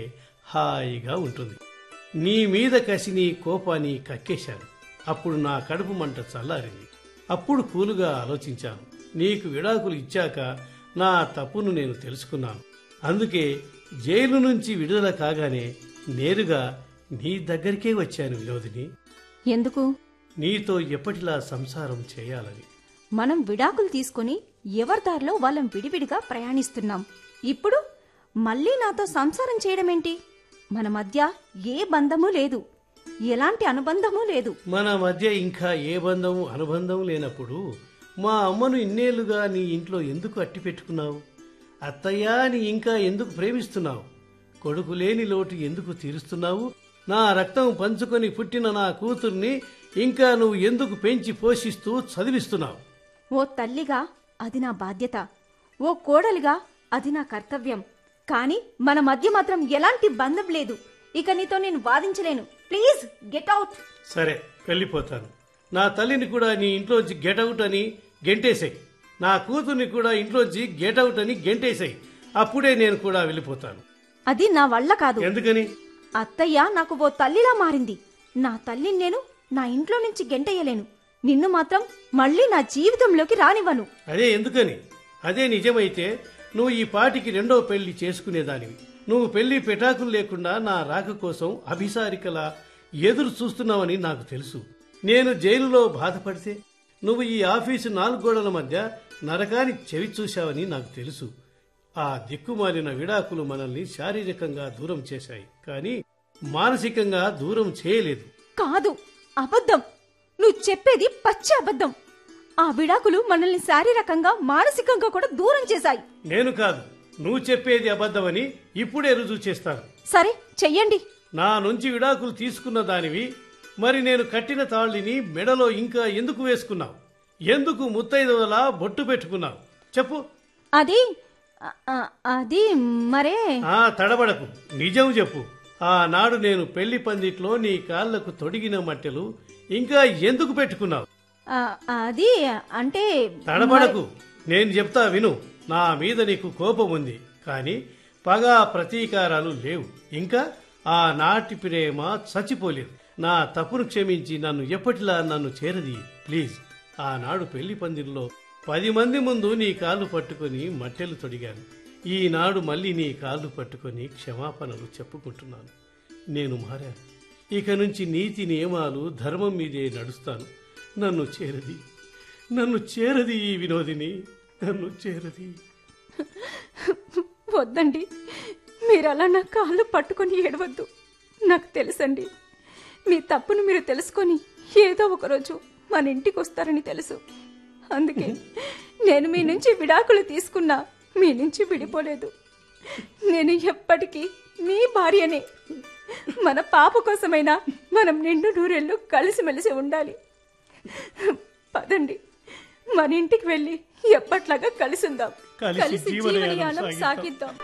హాయిగా ఉంటుంది. నీ మీద కసిని, కోపాన్ని కక్కేశాను. అప్పుడు నా కడుపు మంట చల్లారింది. అప్పుడు కూలుగా ఆలోచించాను. నీకు విడాకులు ఇచ్చాక నా తప్పును నేను తెలుసుకున్నాను. అందుకే జైలు నుంచి విడుదల కాగానే నేరుగా నీ దగ్గరికే వచ్చాను వినోదిని. ఎందుకు? నీతో ఎప్పటిలా సంసారం చేయాలని. మనం విడాకులు తీసుకుని ఎవరి దారిలో వాళ్ళం విడివిడిగా ప్రయాణిస్తున్నాం. ఇప్పుడు మళ్ళీ నాతో సంసారం చేయడమేంటి? మన మధ్య ఏ బంధము లేదు, ఎలాంటి అనుబంధమూ లేదు. మన మధ్య ఇంకా ఏ బంధము అనుబంధం లేనప్పుడు మా అమ్మను ఇన్నేళ్లుగా నీ ఇంట్లో ఎందుకు అట్టి పెట్టుకున్నావు? అత్తయ్య నీ ఇంకా ఎందుకు ప్రేమిస్తున్నావు? కొడుకు లేని లోటు ఎందుకు తీరుస్తున్నావు? నా రక్తం పంచుకొని పుట్టిన నా కూతుర్ని ఇంకా నువ్వు ఎందుకు పెంచి పోషిస్తూ చదివిస్తున్నావు? ఓ తల్లిగా అది నా బాధ్యత, ఓ కోడలిగా అది నా కర్తవ్యం. కాని మన మధ్య మాత్రం ఎలాంటి బంధం లేదు. ఇక నీతో నేను వాదించలేను. Please get out. సరే, వెళ్ళిపోతాను. నా తల్లిని కూడా నీ ఇంట్లోంచి గెటౌట్ అని గెంటేసాయి. నా కూతుర్ని కూడా ఇంట్లోంచి గెటౌట్ అని గెంటేసాయి. అప్పుడే నేను కూడా వెళ్ళిపోతాను. అది నా వల్ల కాదు. ఎందుకని? అత్తయ్య నాకు ఓ తల్లిలా మారింది. నా తల్లిని నేను నా ఇంట్లో నుంచి గెంటేయలేను. నిన్ను మాత్రం మళ్ళీ నా జీవితంలోకి రానివ్వను. అదే ఎందుకని? అదే నిజమైతే నువ్వు ఈ పాటికి రెండో పెళ్లి చేసుకునేదానివి. నువ్వు పెళ్లి పెటాకులు లేకుండా నా రాక కోసం అభిసారికలా ఎదురు చూస్తున్నావని నాకు తెలుసు. నేను జైలులో బాధపడితే నువ్వు ఈ ఆఫీసు 4 గోడల మధ్య నరకాన్ని చెవి చూశావని నాకు తెలుసు. ఆ దిక్కుమాలిన విడాకులు మనల్ని శారీరకంగా దూరం చేశాయి, కానీ మానసికంగా దూరం చేయలేదు. కాదు, అబద్ధం. నువ్వు చెప్పేది పచ్చి అబద్ధం. ఆ విడాకులు మనల్ని శారీరకంగా, మానసికంగా కూడా దూరం చేశాయి. నేను కాదు, నువ్వు చెప్పేది అబద్ధమని ఇప్పుడే రుజువు చేస్తాను. సరే, చెయ్యండి. నా నుంచి విడాకులు తీసుకున్న దానివి, మరి నేను కట్టిన తాళిని మెడలో ఇంకా ఎందుకు వేసుకున్నావు? ఎందుకు ముత్తైదువలా బొట్టు పెట్టుకున్నావు? చెప్పు. అది మరే. తడబడకు, నిజం చెప్పు. ఆనాడు నేను పెళ్లి పందిట్లో నీ కాళ్లకు తొడిగిన మట్టెలు ఇంకా ఎందుకు పెట్టుకున్నావు? అది అంటే. తడబడకు, నేను చెప్తా విను. నా మీద నీకు కోపం ఉంది, కానీ పగ ప్రతీకారాలు లేవు. ఇంకా ఆనాటి ప్రేమ చచ్చిపోలేదు. నా తప్పును క్షమించి నన్ను ఎప్పటిలా నన్ను చేరది ప్లీజ్. ఆనాడు పెళ్లి పందిరిలో 10 మంది ముందు నీ కాళ్ళు పట్టుకుని మట్టెలు తొడిగాను. ఈనాడు మళ్ళీ నీ కాళ్ళు పట్టుకుని క్షమాపణలు చెప్పుకుంటున్నాను. నేను మారాను. ఇక నుంచి నీతి నియమాలు, ధర్మం మీదే నడుస్తాను. నన్ను చేరది ఈ వినోదిని, నన్ను చేరది. వద్దండి, మీరలా నా కాళ్ళు పట్టుకుని ఏడవద్దు. నాకు తెలుసండి. మీ తప్పును మీరు తెలుసుకొని ఏదో ఒకరోజు మన ఇంటికి వస్తారని తెలుసు. అందుకే నేను మీ నుంచి విడాకులు తీసుకున్నా మీ నుంచి విడిపోలేదు. నేను ఎప్పటికీ మీ భార్యనే. మన పాప కోసమైనా మనం నిండు నూరేళ్ళు కలిసిమెలిసి ఉండాలి. పదండి, మన ఇంటికి వెళ్ళి ఎప్పట్లాగా కలిసి ఉందాం, కలిసి కలిసి జీవనయానం జీవనయానం సాగిద్దాం. సాగిద్దాం.